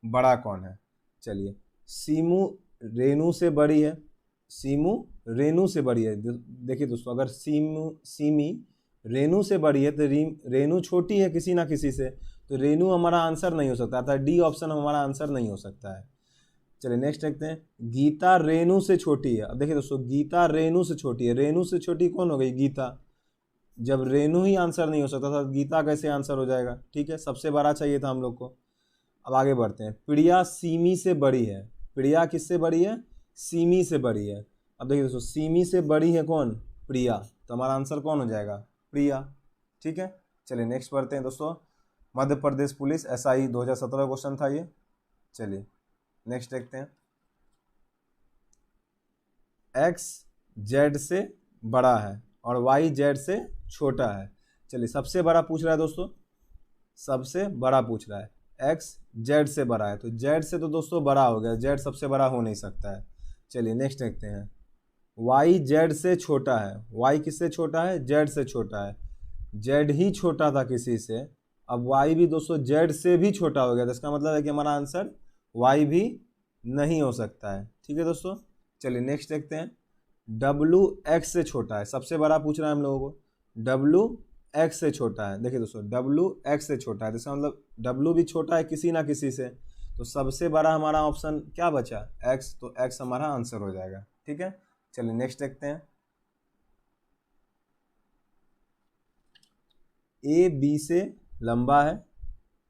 S1: बड़ा कौन है। चलिए सीमू रेणु से बड़ी है, सीमू रेणु से बड़ी है। देखिए दोस्तों, अगर सीमी रेणु से बड़ी है तो रेणु छोटी है किसी ना किसी से, तो रेणु हमारा आंसर नहीं हो सकता, अर्थात डी ऑप्शन हमारा आंसर नहीं हो सकता है। चलिए नेक्स्ट देखते हैं। गीता रेणु से छोटी है। अब देखिए दोस्तों, गीता रेणु से छोटी है, रेणु से छोटी कौन हो गई, गीता। जब रेणु ही आंसर नहीं हो सकता था, गीता कैसे आंसर हो जाएगा। ठीक है, सबसे बड़ा चाहिए था हम लोग को। अब आगे बढ़ते हैं। प्रिया सीमी से बड़ी है। प्रिया किससे बड़ी है, सीमी से बड़ी है। अब देखिए दोस्तों, सीमी से बड़ी है कौन, प्रिया, तो हमारा आंसर कौन हो जाएगा, प्रिया। ठीक है, चलिए नेक्स्ट पढ़ते हैं दोस्तों। Madhya Pradesh police SI 2017 question था ये। चलिए नेक्स्ट देखते हैं। X Z से बड़ा है और Y Z से छोटा है। चलिए सबसे बड़ा पूछ रहा है दोस्तों, सबसे बड़ा पूछ रहा है। X Z से बड़ा है, तो Z से तो दोस्तों बड़ा हो गया, Z सबसे बड़ा हो नहीं सकता है। चलिए नेक्स्ट देखते हैं। Y Z से छोटा है। Y किससे छोटा है, Z से छोटा है। Z ही छोटा था किसी से, अब Y भी दोस्तों Z से भी छोटा हो गया, तो इसका मतलब है कि हमारा आंसर Y भी नहीं हो सकता है। ठीक है दोस्तों, चलिए नेक्स्ट देखते हैं। W X से छोटा है, सबसे बड़ा पूछ रहा है हम लोगों को। W X से छोटा है। देखिए दोस्तों, W X से छोटा है, तो इसका मतलब W भी छोटा है किसी ना किसी से, तो सबसे बड़ा हमारा ऑप्शन क्या बचा, X, तो X हमारा आंसर हो जाएगा। ठीक है, चलिए नेक्स्ट देखते हैं। A B से लंबा है।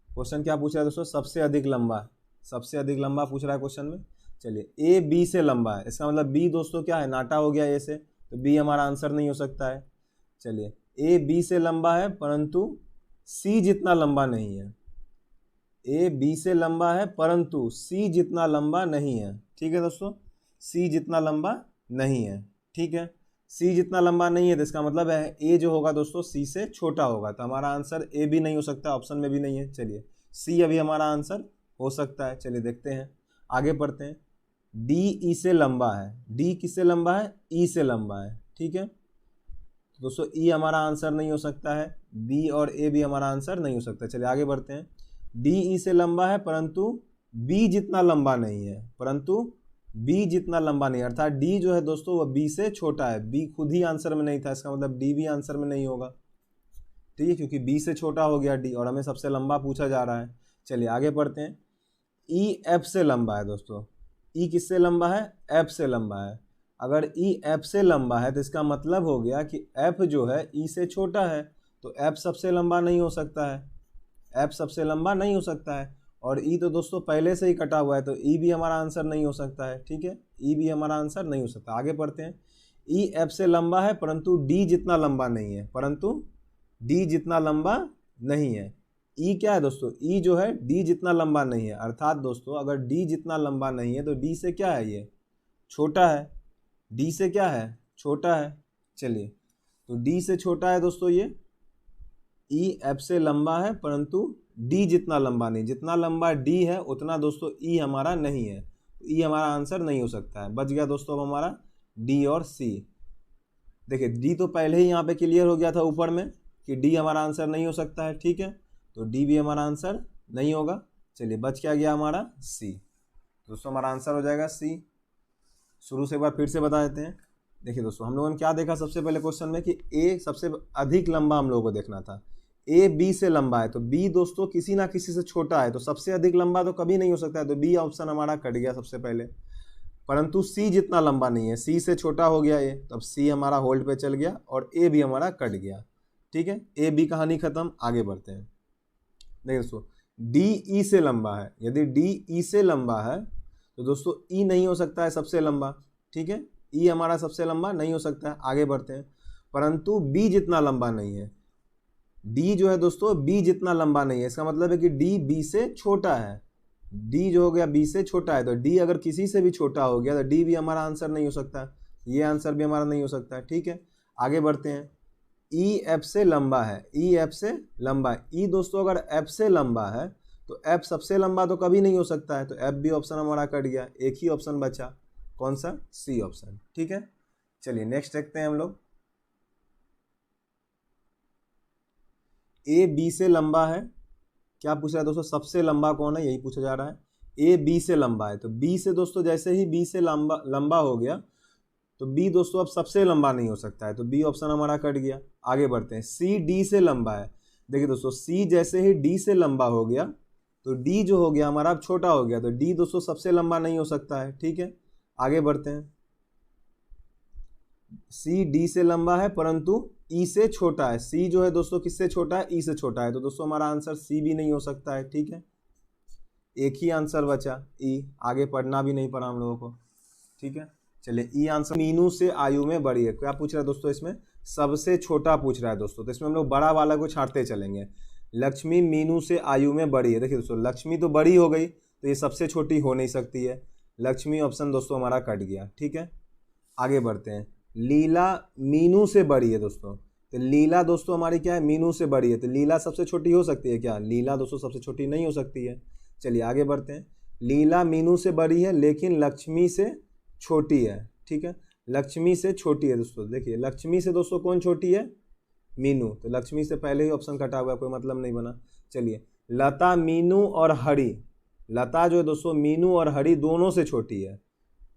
S1: क्वेश्चन क्या पूछ रहा है दोस्तों, सबसे अधिक लंबा, सबसे अधिक लंबा पूछ रहा है क्वेश्चन में। चलिए A B से लंबा है, इसका मतलब B दोस्तों क्या है, नाटा हो गया A से, तो B हमारा आंसर नहीं हो सकता है। चलिए A B से लंबा है परंतु C जितना लंबा नहीं है। A B से लंबा है परंतु C जितना लंबा नहीं है। ठीक है दोस्तों, C जितना लंबा नहीं है। ठीक है, C जितना लंबा नहीं है, तो इसका मतलब है A जो होगा दोस्तों C से छोटा होगा, तो हमारा आंसर A भी नहीं हो सकता, ऑप्शन में भी नहीं है। चलिए C अभी हमारा आंसर हो सकता है। चलिए देखते हैं, आगे पढ़ते हैं। D E से लंबा है। D किससे लंबा है, E से लंबा है। ठीक है, तो दोस्तों E हमारा आंसर नहीं हो सकता है, B और A भी हमारा आंसर नहीं हो सकता। चलिए आगे बढ़ते हैं। D E से लंबा है परंतु B जितना लंबा नहीं है, परंतु B जितना लंबा नहीं है, अर्थात D जो है दोस्तों वह B से छोटा है। B खुद ही आंसर में नहीं था, इसका मतलब D भी आंसर में नहीं होगा। ठीक है, क्योंकि B से छोटा हो गया D, और हमें सबसे लंबा पूछा जा रहा है। चलिए आगे बढ़ते हैं। E F से लंबा है दोस्तों। E किससे लंबा है, F से लंबा है। अगर E F से लंबा है तो इसका मतलब हो गया कि F जो है E से छोटा है, तो F सबसे लंबा नहीं हो सकता है, F सबसे लंबा नहीं हो सकता है। और E तो दोस्तों पहले से ही कटा हुआ है, तो E भी हमारा आंसर नहीं हो सकता है। ठीक है, E भी हमारा आंसर नहीं हो सकता। आगे बढ़ते हैं। E F से लंबा है परंतु D जितना लंबा नहीं है, परंतु D जितना लंबा नहीं है। E क्या है दोस्तों, E जो है D जितना लंबा नहीं है, अर्थात दोस्तों अगर D जितना लंबा नहीं है तो D से क्या है, ये छोटा है। D से क्या है, छोटा है। चलिए, तो D से छोटा है दोस्तों ये। E F से लंबा है परंतु D जितना लंबा नहीं, जितना लंबा D है उतना दोस्तों E हमारा नहीं है, तो E हमारा आंसर नहीं हो सकता है। बच गया दोस्तों अब हमारा D और C। देखिए D तो पहले ही यहाँ पे क्लियर हो गया था ऊपर में कि D हमारा आंसर नहीं हो सकता है। ठीक है, तो D भी हमारा आंसर नहीं होगा। चलिए बच क्या गया हमारा C, दोस्तों हमारा आंसर हो जाएगा C। शुरू से एक बार फिर से बता देते हैं। देखिए दोस्तों, हम लोगों ने क्या देखा सबसे पहले क्वेश्चन में कि A सबसे अधिक लंबा हम लोगों को देखना था। A B से लंबा है, तो B दोस्तों किसी ना किसी से छोटा है, तो सबसे अधिक लंबा तो कभी नहीं हो सकता है, तो B ऑप्शन हमारा कट गया सबसे पहले। परंतु C जितना लंबा नहीं है, C से छोटा हो गया ये, तब C हमारा होल्ड पे चल गया और A भी हमारा कट गया। ठीक है, A B कहानी खत्म। आगे बढ़ते हैं। देखिए दोस्तों, D E से लंबा है। यदि D E से लंबा है तो दोस्तों E नहीं हो सकता है सबसे लंबा। ठीक है, E हमारा सबसे लंबा नहीं हो सकता है। आगे बढ़ते हैं। परंतु B जितना लंबा नहीं है। D जो है दोस्तों B जितना लंबा नहीं है, इसका मतलब है कि D B से छोटा है। D जो हो गया B से छोटा है, तो D अगर किसी से भी छोटा हो गया तो D भी हमारा आंसर नहीं हो सकता, ये आंसर भी हमारा नहीं हो सकता है। ठीक है, आगे बढ़ते हैं। ई एफ से लंबा है, ई एफ से लंबा है। ई दोस्तों अगर एफ से लंबा है तो एफ सबसे लंबा तो कभी नहीं हो सकता है, तो एफ भी ऑप्शन हमारा कट गया, एक ही ऑप्शन बचा, कौन सा, सी ऑप्शन। ठीक है, चलिए नेक्स्ट देखते हैं हम लोग। ए बी से लंबा है, क्या पूछ रहा है दोस्तों, सबसे लंबा कौन है, यही पूछा जा रहा है। ए बी से लंबा है, तो बी से दोस्तों जैसे ही बी से लंबा हो गया तो बी दोस्तों अब सबसे लंबा नहीं हो सकता है, तो बी ऑप्शन हमारा कट गया। आगे बढ़ते हैं, सी डी से लंबा है। देखिए दोस्तों, सी जैसे ही डी से लंबा हो गया तो डी जो हो गया हमारा अब छोटा हो गया, तो डी दोस्तों सबसे लंबा नहीं हो सकता है। ठीक है, आगे बढ़ते हैं, सी डी से लंबा है परंतु ई से छोटा है। सी जो है दोस्तों किससे छोटा है, ई से छोटा है, तो दोस्तों हमारा आंसर सी भी नहीं हो सकता है। ठीक है, एक ही आंसर बचा ई, आगे पढ़ना भी नहीं पड़ा हम लोगों को। ठीक है, चलिए ई आंसर, मीनू से आयु में बड़ी है। क्या पूछ रहा है दोस्तों, इसमें सबसे छोटा पूछ रहा है दोस्तों, तो इसमें हम लोग बड़ा वाला को छांटते चलेंगे। लक्ष्मी मीनू से आयु में बड़ी है। देखिए दोस्तों, लक्ष्मी तो बड़ी हो गई तो ये सबसे छोटी हो नहीं सकती है, लक्ष्मी ऑप्शन दोस्तों हमारा कट गया। ठीक है, आगे बढ़ते हैं, लीला मीनू से बड़ी है दोस्तों, तो लीला दोस्तों हमारी क्या है, मीनू से बड़ी है, तो लीला सबसे छोटी हो सकती है क्या, लीला दोस्तों सबसे छोटी नहीं हो सकती है। चलिए आगे बढ़ते हैं, लीला मीनू से बड़ी है लेकिन लक्ष्मी से छोटी है। ठीक है, लक्ष्मी से छोटी है दोस्तों। देखिए लक्ष्मी से दोस्तों कौन छोटी है, मीनू, तो लक्ष्मी से पहले ही ऑप्शन कटा हुआ है, कोई मतलब नहीं बना। चलिए, लता मीनू और हरी, लता जो है दोस्तों मीनू और हरी दोनों से छोटी है,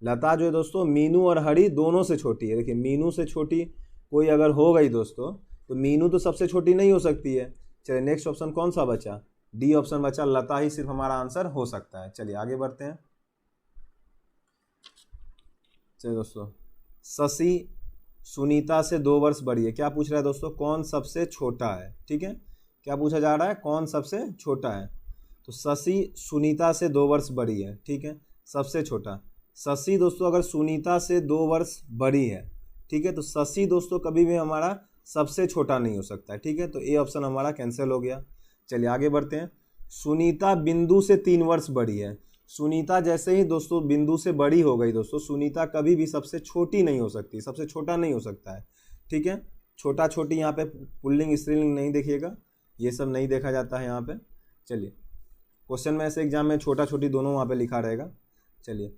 S1: लता जो है दोस्तों मीनू और हरी दोनों से छोटी है। देखिए मीनू से छोटी कोई अगर हो गई दोस्तों तो मीनू तो सबसे छोटी नहीं हो सकती है। चलिए नेक्स्ट ऑप्शन कौन सा बचा, डी ऑप्शन बचा, लता ही सिर्फ हमारा आंसर हो सकता है। चलिए आगे बढ़ते हैं, चलिए दोस्तों, शशि सुनीता से 2 वर्ष बड़ी है। क्या पूछ रहा है दोस्तों, कौन सबसे छोटा है। ठीक है, क्या पूछा जा रहा है, कौन सबसे छोटा है, तो शशि सुनीता से 2 वर्ष बड़ी है। ठीक है, सबसे छोटा शशि दोस्तों अगर सुनीता से 2 वर्ष बड़ी है, ठीक है, तो शशि दोस्तों कभी भी हमारा सबसे छोटा नहीं हो सकता है। ठीक है, तो ए ऑप्शन हमारा कैंसिल हो गया। चलिए आगे बढ़ते हैं, सुनीता बिंदु से 3 वर्ष बड़ी है। सुनीता जैसे ही दोस्तों बिंदु से बड़ी हो गई दोस्तों, सुनीता कभी भी सबसे छोटी नहीं हो सकती, सबसे छोटा नहीं हो सकता है। ठीक है, छोटा छोटी यहाँ पे पुल्लिंग स्त्रीलिंग नहीं देखिएगा, ये सब नहीं देखा जाता है यहाँ पे। चलिए, क्वेश्चन में ऐसे एग्जाम में छोटा छोटी दोनों वहाँ पे लिखा रहेगा। चलिए,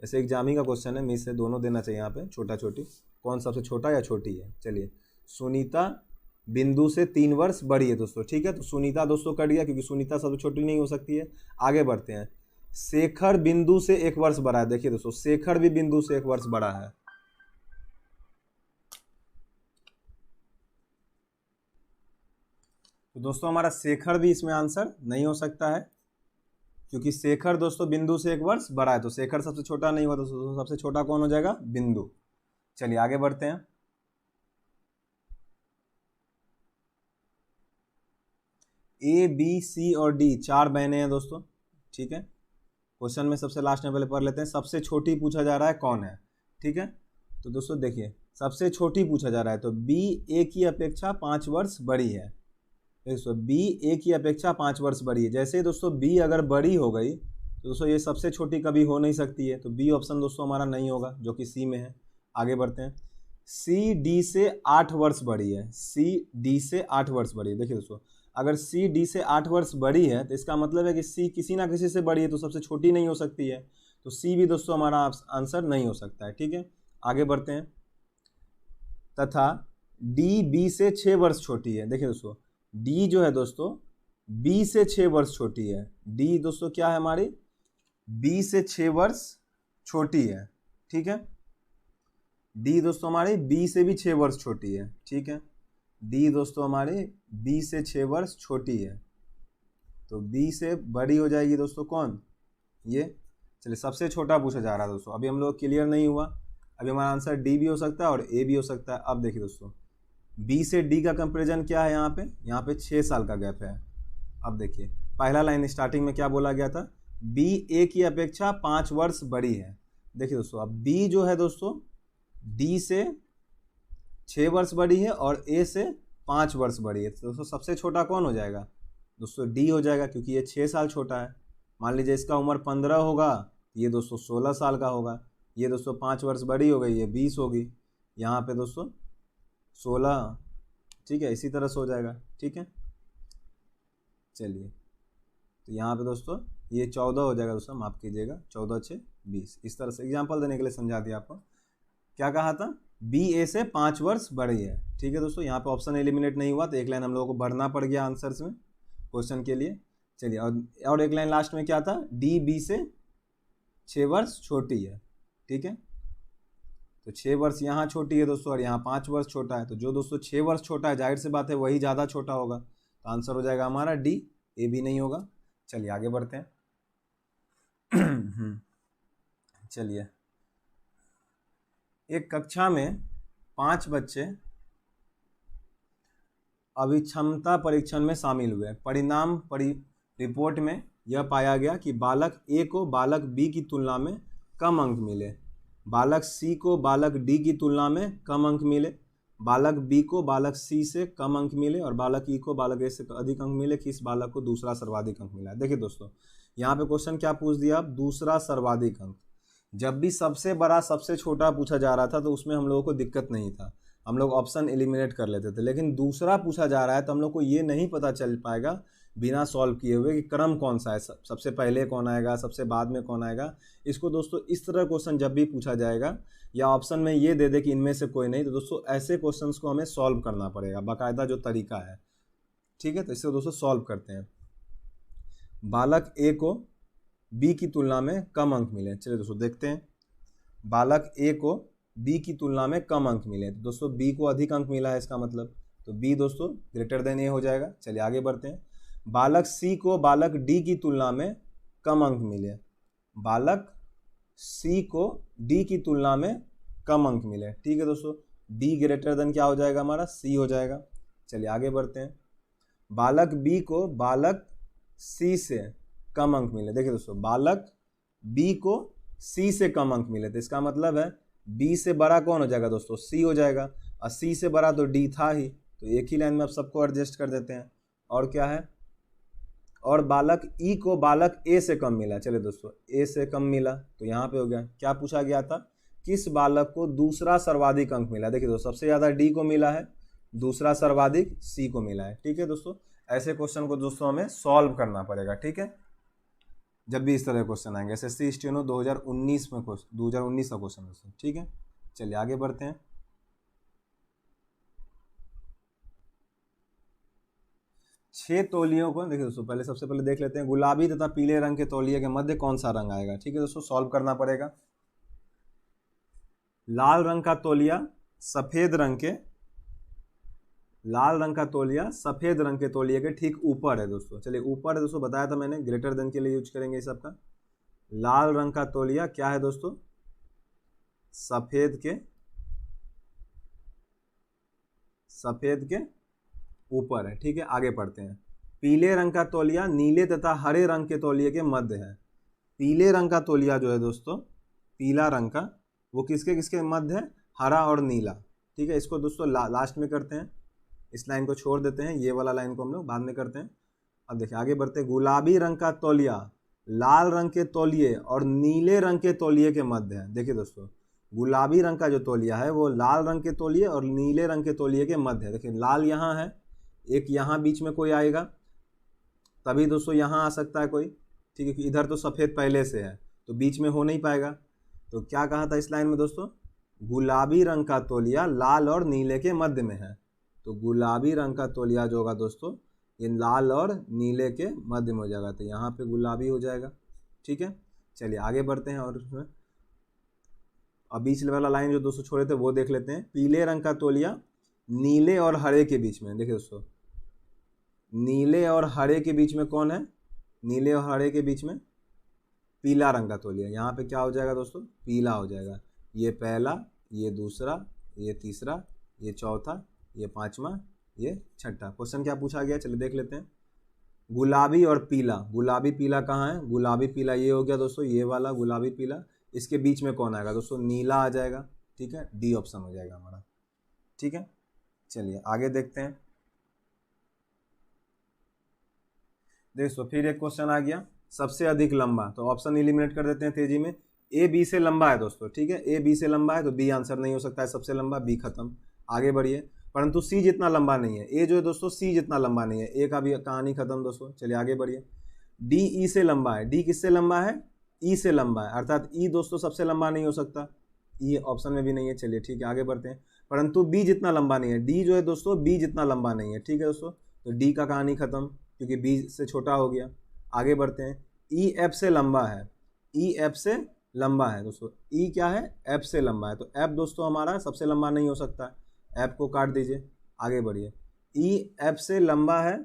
S1: ऐसे एग्जाम ही का क्वेश्चन है, मिस से दोनों देना चाहिए यहाँ पे, छोटा छोटी, कौन सबसे छोटा या छोटी है। चलिए, सुनीता बिंदु से 3 वर्ष बड़ी है दोस्तों। ठीक है, तो सुनीता दोस्तों कट गया क्योंकि सुनीता सबसे छोटी नहीं हो सकती है। आगे बढ़ते हैं, शेखर बिंदु से 1 वर्ष बड़ा है। देखिए दोस्तों, शेखर भी बिंदु से 1 वर्ष बड़ा है। तो दोस्तों हमारा शेखर भी इसमें आंसर नहीं हो सकता है क्योंकि शेखर दोस्तों बिंदु से 1 वर्ष बड़ा है, तो शेखर सबसे छोटा नहीं हुआ, तो सबसे छोटा कौन हो जाएगा, बिंदु। चलिए आगे बढ़ते हैं, ए बी सी और डी 4 बहनें हैं दोस्तों। ठीक है, क्वेश्चन में सबसे लास्ट में पहले पढ़ लेते हैं, सबसे छोटी पूछा जा रहा है कौन है। ठीक है, तो दोस्तों देखिए सबसे छोटी पूछा जा रहा है, तो बी ए की अपेक्षा 5 वर्ष बड़ी है। दोस्तों बी ए की अपेक्षा 5 वर्ष बड़ी है, जैसे दोस्तों बी अगर बड़ी हो गई तो दोस्तों ये सबसे छोटी कभी हो नहीं सकती है, तो बी ऑप्शन दोस्तों हमारा नहीं होगा जो कि सी में है। आगे बढ़ते हैं, सी डी से 8 वर्ष बड़ी है। सी डी से 8 वर्ष बड़ी है। देखिए दोस्तों, अगर सी डी से 8 वर्ष बड़ी है तो इसका मतलब है कि सी किसी ना किसी से बड़ी है, तो सबसे छोटी नहीं हो सकती है, तो सी भी दोस्तों हमारा आंसर नहीं हो सकता है। ठीक है, आगे बढ़ते हैं, तथा डी बी से 6 वर्ष छोटी है। देखिए दोस्तों, डी जो है दोस्तों बी से 6 वर्ष छोटी है। डी दोस्तों क्या है हमारी, बी से 6 वर्ष छोटी है। ठीक है, डी दोस्तों हमारी बी से भी 6 वर्ष छोटी है। ठीक है, डी दोस्तों हमारी बी से 6 वर्ष छोटी है, तो बी से बड़ी हो जाएगी दोस्तों कौन, ये। चलिए, सबसे छोटा पूछा जा रहा है दोस्तों, अभी हम लोग क्लियर नहीं हुआ, अभी हमारा आंसर डी भी हो सकता है और ए भी हो सकता है। अब देखिए दोस्तों, बी से डी का कंपेरिजन क्या है, यहाँ पे 6 साल का गैप है। अब देखिए पहला लाइन स्टार्टिंग में क्या बोला गया था, बी ए की अपेक्षा 5 वर्ष बड़ी है। देखिए दोस्तों, अब बी जो है दोस्तों डी से 6 वर्ष बड़ी है और ए से 5 वर्ष बड़ी है, तो दोस्तों सबसे छोटा कौन हो जाएगा, दोस्तों डी हो जाएगा क्योंकि ये 6 साल छोटा है। मान लीजिए इसका उम्र 15 होगा, ये दोस्तों 16 साल का होगा, ये दोस्तों 5 वर्ष बड़ी हो गई, ये 20 होगी, यहाँ पे दोस्तों 16 ठीक है, इसी तरह से हो जाएगा। ठीक है, चलिए तो यहाँ पे दोस्तों ये 14 हो जाएगा दोस्तों, माफ़ कीजिएगा, 14 6 20। इस तरह से एग्जाम्पल देने के लिए समझा दिया आपको। क्या कहा था, बी ए से 5 वर्ष बड़ी है। ठीक है दोस्तों, यहाँ पे ऑप्शन एलिमिनेट नहीं हुआ तो एक लाइन हम लोगों को भरना पड़ गया आंसर्स में क्वेश्चन के लिए। चलिए और एक लाइन लास्ट में क्या था, डी बी से 6 वर्ष छोटी है। ठीक है, तो 6 वर्ष यहाँ छोटी है दोस्तों और यहाँ 5 वर्ष छोटा है, तो जो दोस्तों 6 वर्ष छोटा है जाहिर सी बात है वही ज़्यादा छोटा होगा, तो आंसर हो जाएगा हमारा डी, ए बी नहीं होगा। चलिए आगे बढ़ते हैं। चलिए, एक कक्षा में 5 बच्चे अभिक्षमता परीक्षण में शामिल हुए। परिणाम रिपोर्ट में यह पाया गया कि बालक ए को बालक बी की तुलना में कम अंक मिले, बालक सी को बालक डी की तुलना में कम अंक मिले, बालक बी को बालक सी से कम अंक मिले और बालक ई को बालक ए से अधिक अंक मिले, कि इस बालक को दूसरा सर्वाधिक अंक मिला। देखिए दोस्तों, यहाँ पे क्वेश्चन क्या पूछ दिया, अब दूसरा सर्वाधिक अंक। जब भी सबसे बड़ा सबसे छोटा पूछा जा रहा था तो उसमें हम लोगों को दिक्कत नहीं था, हम लोग ऑप्शन एलिमिनेट कर लेते थे। लेकिन दूसरा पूछा जा रहा है तो हम लोग को ये नहीं पता चल पाएगा बिना सॉल्व किए हुए कि क्रम कौन सा है, सबसे पहले कौन आएगा, सबसे बाद में कौन आएगा। इसको दोस्तों इस तरह क्वेश्चन जब भी पूछा जाएगा या ऑप्शन में ये दे दे कि इनमें से कोई नहीं, तो दोस्तों ऐसे क्वेश्चंस को हमें सॉल्व करना पड़ेगा, बाकायदा जो तरीका है। ठीक है, तो इससे दोस्तों सॉल्व करते हैं। बालक ए को बी की तुलना में कम अंक मिले। चलिए दोस्तों देखते हैं, बालक ए को बी की तुलना में कम अंक मिले, तो दोस्तों बी को अधिक अंक मिला है, इसका मतलब तो बी दोस्तों ग्रेटर देन ए हो जाएगा। चलिए आगे बढ़ते हैं। बालक सी को बालक डी की तुलना में कम अंक मिले, बालक सी को डी की तुलना में कम अंक मिले। ठीक है दोस्तों, डी ग्रेटर देन क्या हो जाएगा हमारा, सी हो जाएगा। चलिए आगे बढ़ते हैं। बालक बी को बालक सी से कम अंक मिले। देखिए दोस्तों, बालक बी को सी से कम अंक मिले, तो इसका मतलब है बी से बड़ा कौन हो जाएगा दोस्तों, सी हो जाएगा, और सी से बड़ा तो डी था ही, तो एक ही लाइन में आप सबको एडजस्ट कर देते हैं। और क्या है, और बालक ई को बालक ए से कम मिला। चलिए दोस्तों, ए से कम मिला तो यहाँ पे हो गया, क्या पूछा गया था, किस बालक को दूसरा सर्वाधिक अंक मिला। देखिए दोस्तों, सबसे ज़्यादा डी को मिला है, दूसरा सर्वाधिक सी को मिला है। ठीक है दोस्तों, ऐसे क्वेश्चन को दोस्तों हमें सॉल्व करना पड़ेगा। ठीक है, जब भी इस तरह क्वेश्चन आएंगे, एसएससी स्टेनो 2019 में 2019 का क्वेश्चन दोस्तों। ठीक है, चलिए आगे बढ़ते हैं। 6 तौलियों को देखिए दोस्तों, पहले सबसे पहले देख लेते हैं, गुलाबी तथा पीले रंग के तौलिए के मध्य कौन सा रंग आएगा। ठीक है दोस्तों, सॉल्व करना पड़ेगा। लाल रंग का तौलिया सफेद रंग के तौलिए के ठीक ऊपर है दोस्तों। चलिए ऊपर है दोस्तों, बताया था मैंने, ग्रेटर देन के लिए यूज करेंगे इस सबका। लाल रंग का तौलिया क्या है दोस्तों, सफेद के ऊपर है। ठीक है, आगे पढ़ते हैं। पीले रंग का तौलिया नीले तथा हरे रंग के तौलिए के मध्य है। पीले रंग का तौलिया जो है दोस्तों, पीला रंग का, वो किसके किसके मध्य है, हरा और नीला। ठीक है, इसको दोस्तों लास्ट में करते हैं, इस लाइन को छोड़ देते हैं, ये वाला लाइन को हम लोग बाद में करते हैं। अब देखिए आगे बढ़ते हैं। गुलाबी रंग का तौलिया लाल रंग के तौलिए और नीले रंग के तौलिए के मध्य है। देखिए दोस्तों, गुलाबी रंग का जो तौलिया है वो लाल रंग के तौलिए और नीले रंग के तौलिए के मध्य है। देखिए लाल यहाँ है, एक यहाँ बीच में कोई आएगा, तभी दोस्तों यहाँ आ सकता है कोई। ठीक है, इधर तो सफ़ेद पहले से है तो बीच में हो नहीं पाएगा। तो क्या कहा था इस लाइन में दोस्तों, गुलाबी रंग का तौलिया लाल और नीले के मध्य में है। तो गुलाबी रंग का तौलिया जो होगा दोस्तों, ये लाल और नीले के मध्य में हो जाएगा, तो यहाँ पे गुलाबी हो जाएगा। ठीक है, चलिए आगे बढ़ते हैं। और उसमें अब बीच वाला लाइन जो दोस्तों छोड़े थे वो देख लेते हैं। पीले रंग का तौलिया नीले और हरे के बीच में। देखिए दोस्तों, नीले और हरे के बीच में कौन है, नीले और हरे के बीच में पीला रंग का तौलिया। यहाँ पे क्या हो जाएगा दोस्तों, पीला हो जाएगा। ये पहला, ये दूसरा, ये तीसरा, ये चौथा, ये पांचवा, ये छठा। क्वेश्चन क्या पूछा गया, चलिए देख लेते हैं। गुलाबी और पीला, गुलाबी पीला कहाँ है, गुलाबी पीला ये हो गया दोस्तों, ये वाला गुलाबी पीला, इसके बीच में कौन आएगा दोस्तों, नीला आ जाएगा। ठीक है, डी ऑप्शन हो जाएगा हमारा। ठीक है, चलिए आगे देखते हैं। देखो फिर एक क्वेश्चन आ गया, सबसे अधिक लंबा, तो ऑप्शन एलिमिनेट कर देते हैं तेजी में। ए बी से लंबा है दोस्तों। ठीक है, ए बी से लंबा है तो बी आंसर नहीं हो सकता है सबसे लंबा, बी खत्म। आगे बढ़िए। परंतु सी जितना लंबा नहीं है। ए जो है दोस्तों सी जितना लंबा नहीं है। ए का भी कहानी खत्म दोस्तों। चलिए आगे बढ़िए। डी ई से लंबा है। डी किससे लंबा है? ई से लंबा है, अर्थात ई दोस्तों सबसे लंबा नहीं हो सकता, ई ऑप्शन में भी नहीं है। चलिए ठीक है आगे बढ़ते हैं। परंतु बी जितना लंबा नहीं है। डी जो है दोस्तों बी जितना लंबा नहीं है। ठीक है दोस्तों, तो डी का कहानी खत्म क्योंकि बी से छोटा हो गया। आगे बढ़ते हैं। ई एफ से लंबा है। ई एफ से लंबा है दोस्तों। ई क्या है? एफ से लंबा है, तो एफ दोस्तों हमारा सबसे लंबा नहीं हो सकता, एफ को काट दीजिए। आगे बढ़िए। ई एफ से लंबा है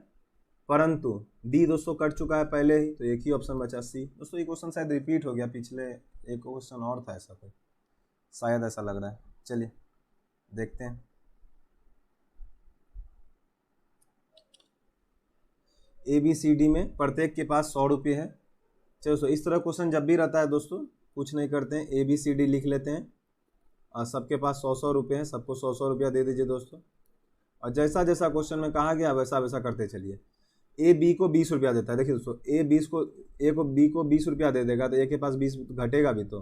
S1: परंतु डी दोस्तों कट चुका है पहले ही, तो एक ही ऑप्शन बचा सी। दोस्तों ये क्वेश्चन शायद रिपीट हो गया, पिछले एक क्वेश्चन और था ऐसा कोई, शायद ऐसा लग रहा है। चलिए देखते हैं। ए बी सी डी में प्रत्येक के पास 100 रुपये है। चलो दोस्तों इस तरह क्वेश्चन जब भी रहता है दोस्तों कुछ नहीं करते हैं, ए बी सी डी लिख लेते हैं और सबके पास 100 रुपये है, सबको 100 रुपया दे दीजिए दोस्तों। और जैसा जैसा क्वेश्चन में कहा गया वैसा वैसा करते चलिए। ए बी को 20 रुपया देता है। देखिए दोस्तों ए बी को 20 रुपया दे देगा तो ए के पास 20 घटेगा भी तो,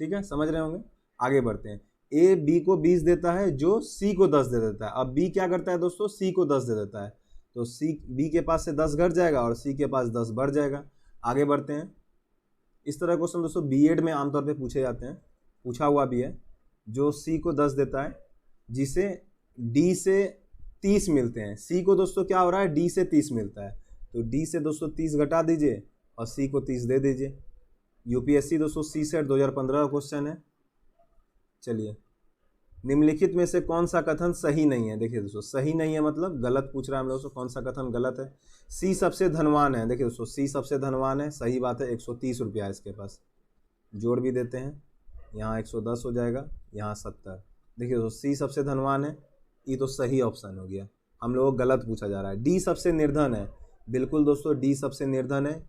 S1: ठीक है समझ रहे होंगे। आगे बढ़ते हैं। ए बी को 20 देता है जो सी को 10 दे देता है। अब बी क्या करता है दोस्तों? सी को 10 दे देता है, तो सी बी के पास से 10 घट जाएगा और सी के पास 10 बढ़ जाएगा। आगे बढ़ते हैं। इस तरह क्वेश्चन दोस्तों बीएड में आमतौर पे पूछे जाते हैं, पूछा हुआ भी है। जो सी को 10 देता है जिसे डी से 30 मिलते हैं। सी को दोस्तों क्या हो रहा है? डी से 30 मिलता है, तो डी से दोस्तों 30 घटा दीजिए और सी को 30 दे दीजिए। यूपीएससी दोस्तों सी सेट 2015 का क्वेश्चन है। चलिए निम्नलिखित में से कौन सा कथन सही नहीं है? देखिए दोस्तों सही नहीं है मतलब गलत पूछ रहा है हम लोग से, कौन सा कथन गलत है? सी सबसे धनवान है। देखिए दोस्तों सी सबसे धनवान है, सही बात है। 130 रुपया है इसके पास, जोड़ भी देते हैं, यहाँ 110 हो जाएगा, यहाँ 70। देखिए दोस्तों सी सबसे धनवान है, ये तो सही ऑप्शन हो गया। हम लोगों को गलत पूछा जा रहा है। डी सबसे निर्धन है। बिल्कुल दोस्तों डी सबसे निर्धन है,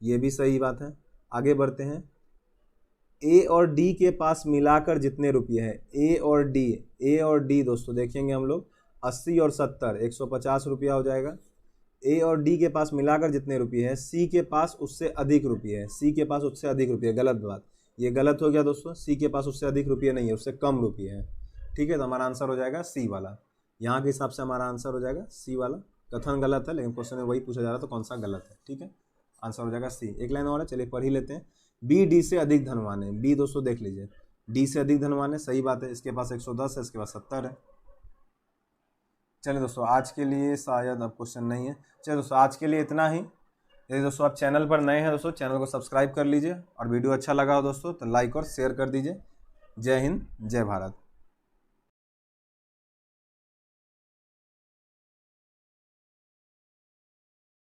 S1: ये भी सही बात है। आगे बढ़ते हैं। ए और डी के पास मिलाकर जितने रुपये हैं, ए और डी दोस्तों देखेंगे हम लोग 80 और 70 150 रुपया हो जाएगा। ए और डी के पास मिलाकर जितने रुपये हैं, सी के पास उससे अधिक रुपये है। सी के पास उससे अधिक रुपये, गलत बात, ये गलत हो गया दोस्तों। सी के पास उससे अधिक रुपये नहीं है, उससे कम रुपये है। ठीक है, तो हमारा आंसर हो जाएगा सी वाला। यहाँ के हिसाब से हमारा आंसर हो जाएगा सी वाला। कथन गलत है लेकिन क्वेश्चन में वही पूछा जा रहा है, तो कौन सा गलत है? ठीक है, आंसर हो जाएगा सी। एक लाइन और है, चलिए पढ़ ही लेते हैं। बी डी से अधिक धनवान है। बी दोस्तों देख लीजिए, डी से अधिक धनवान है, सही बात है। इसके पास 110 है, इसके पास 70 है। चलिए दोस्तों आज के लिए शायद अब क्वेश्चन नहीं है। चलिए दोस्तों आज के लिए इतना ही। यदि दोस्तों आप चैनल पर नए हैं दोस्तों चैनल को सब्सक्राइब कर लीजिए, और वीडियो अच्छा लगा हो दोस्तों तो लाइक और शेयर कर दीजिए। जय हिंद, जय भारत।